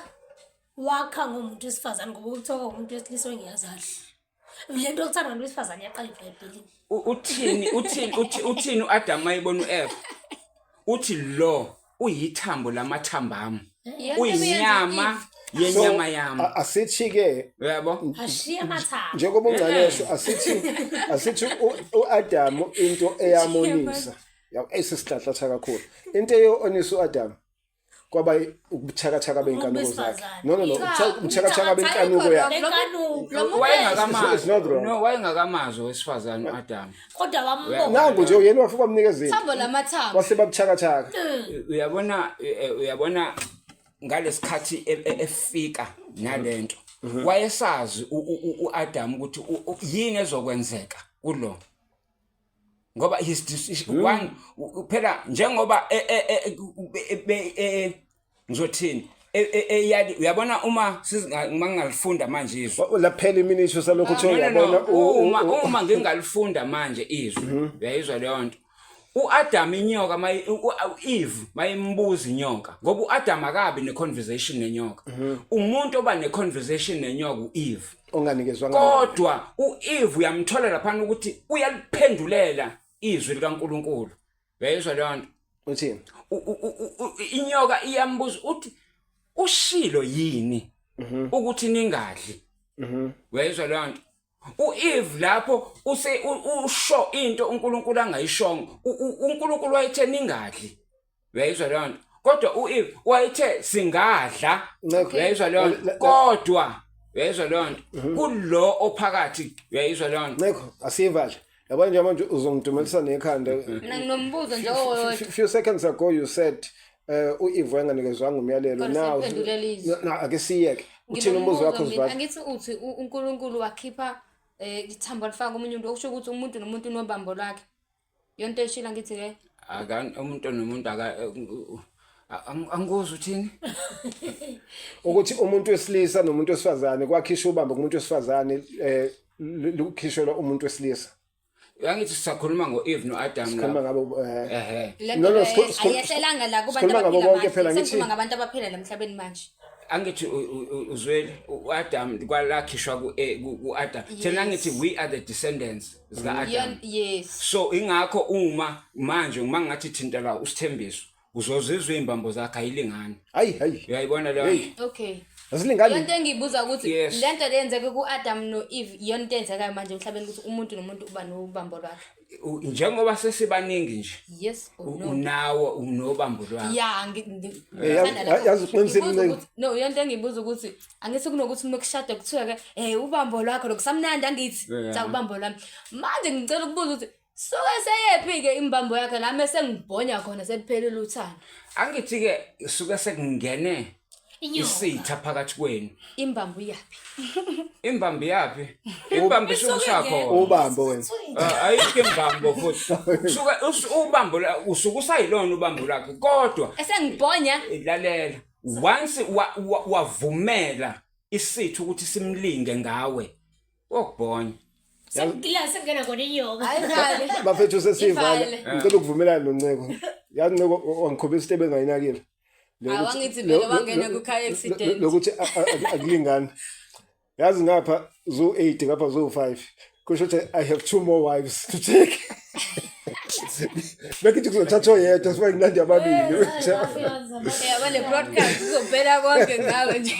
wakha ngomuntu wesifazane ngoba ukuthoka umuntu wesilisa ongiyazadla lento okuthanda ngomuntu wesifazane yaqala eBhayibhelini uthini uAdam ayibona uEva uthi lo uyithambo lamathambami uyinyama yenyama yami asithi-ke uyabo ashiya amathambo njengoba ungalesho asithi uAdam into eyamonisa esisihlahlahla kakhulu into eyo-onisa uAdam kwaba ubuthakathaka benkanuko zakhe no ubuthakathaka benkanuko yakhe wayengakamazi owesifazane uAdam kodwa wambona nangu nje uyena wafika wamnikezeni thambo lamathambo wase babuthakathaka uyabona ngalesikhathi efika nalento wayesazi uAdam ukuthi yini ezokwenzeka kulo ngoba one phela njengoba ngizothini eyali uyabona uma ngingalifunda manje izwi laphela iminisho salokho utho uyabona uma ngingalifunda manje izwi uyayizwa leyo nto uAdam inyoka uEve mayimbuza inyoka ngoba uAdam akabi neconversation nenyoka umuntu oba neconversation nenyoka uEve onganikezwa kodwa uEve uyamthola lapha ukuthi uyaliphendulela izwi likaNkuluNkulu uyayizwa leyo nto uthini inyoka iyambuza uthi ushilo yini ukuthi ningadli uyayizwa leyo nto uEve lapho usho into uNkulunkulu angayishongo uNkulunkulu wayethe ningadli uyayizwa leyo nto kodwa uEve wayethe singadla uyayizwa leyo nto kodwa uyayizwa leyo nto kulo ophakathi uyayizwa leyo nto Nceko asivale yabona nje manje uzongidumelisa nekhanda mina nginombuzo nje owodwa few seconds ago you said uEve wanganikezwanga umyalelo now ake siyeke uthini umbuzo wakho Sivale angithi uthi uNkulunkulu wakhipha ithambo lifaka umuntu okusho ukuthi umuntu nomuntu nobambo lwakhe yonto eshila ngithi ke umuntu nomuntu angikuzwa uthini ukuthi umuntu wesilisa nomuntu wesifazane kwakhisha ubambo kumuntu wesifazane lukhishelwa umuntu wesilisa yangithi sisakhuluma ngoEve noAdam sikhuluma ngabo ayehlelanga la kubantu abaphila manje sikhuluma ngabantu abaphila emhlabeni manje angithi uzweli uAdam kwalakhishwa kuAdam thina ngithi we are the descendants zika Adam yes so ingakho uma manje ngathi thinta la usithembiso uzozizwa imbambo zakhe ayilingani hayi uyayibona leyo okay asilingani yonto engibuza ukuthi lento lenzeke kuAdam noEve yonto enzeka manje emhlabeni ukuthi umuntu nomuntu uba nobambo lwakhe njengoba sesibaningi nje yes unawo unobambo lwakhe yazi uqinisile no yonto engibuza ukuthi angithi kunokuthi mokushada kuthiwa ke ubambo lwakho lokusamnandi angithi cha ubambo lami manje ngicela ukubuza ukuthi suke seyephi ke imbambo yakhe la mase ngibhonya khona sekuphelile uthando angithi ke suke sekungene isitha phakathi kwenu. Imbambo yaphi? Imbambi yaphi? Imbambi isukusakho. ubambo wena Ayikho imbambo futhi. Ubambo usuke usayilona ubambo lakhe kodwa Esengibhonya. lalela once wavumela isithu ukuthi simlinge ngawe okubhonya. Sekugila sengena kona inyoka. Ayivale. bafethu sesivala Ivale. ngicela ukuvumelana noNceko yazi Nceko wangikhombisa into ebengayinakile Awangithi vele wangena ku car accident. lokuthi akulingani yazi ngapha zo 8 ngapha zo 5 kusho ukuthi I have 2 more wives to take bekithi kuzothatha oyedwa sibe nginandi ababili Yabona broadcast uzobhela konke ngawe nje.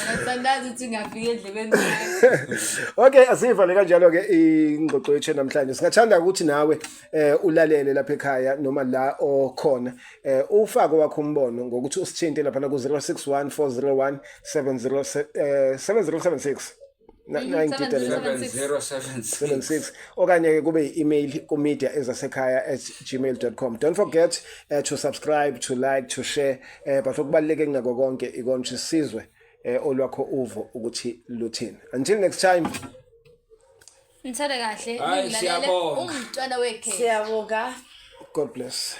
Angisandazi ukuthi ngafika endlebeni zakho. Okay asivale kanjalo ke ingxoxo yethu namhlanje singathanda ukuthi nawe ulalele lapha ekhaya noma la okhona ufake wakho umbono ngokuthi usithinte lapha ku 0614017076 7076 okanye ke kube i-email kumedia@gmail.com. Don't forget to subscribe, to like, to share but okubaluleke kunako konke ikonje sizwe olwakho uvo ukuthi luthini. Until next time. Ngithanda kahle Hayi, ngilalele siyabonga. umntwana wekhe. Siyabonga. God bless.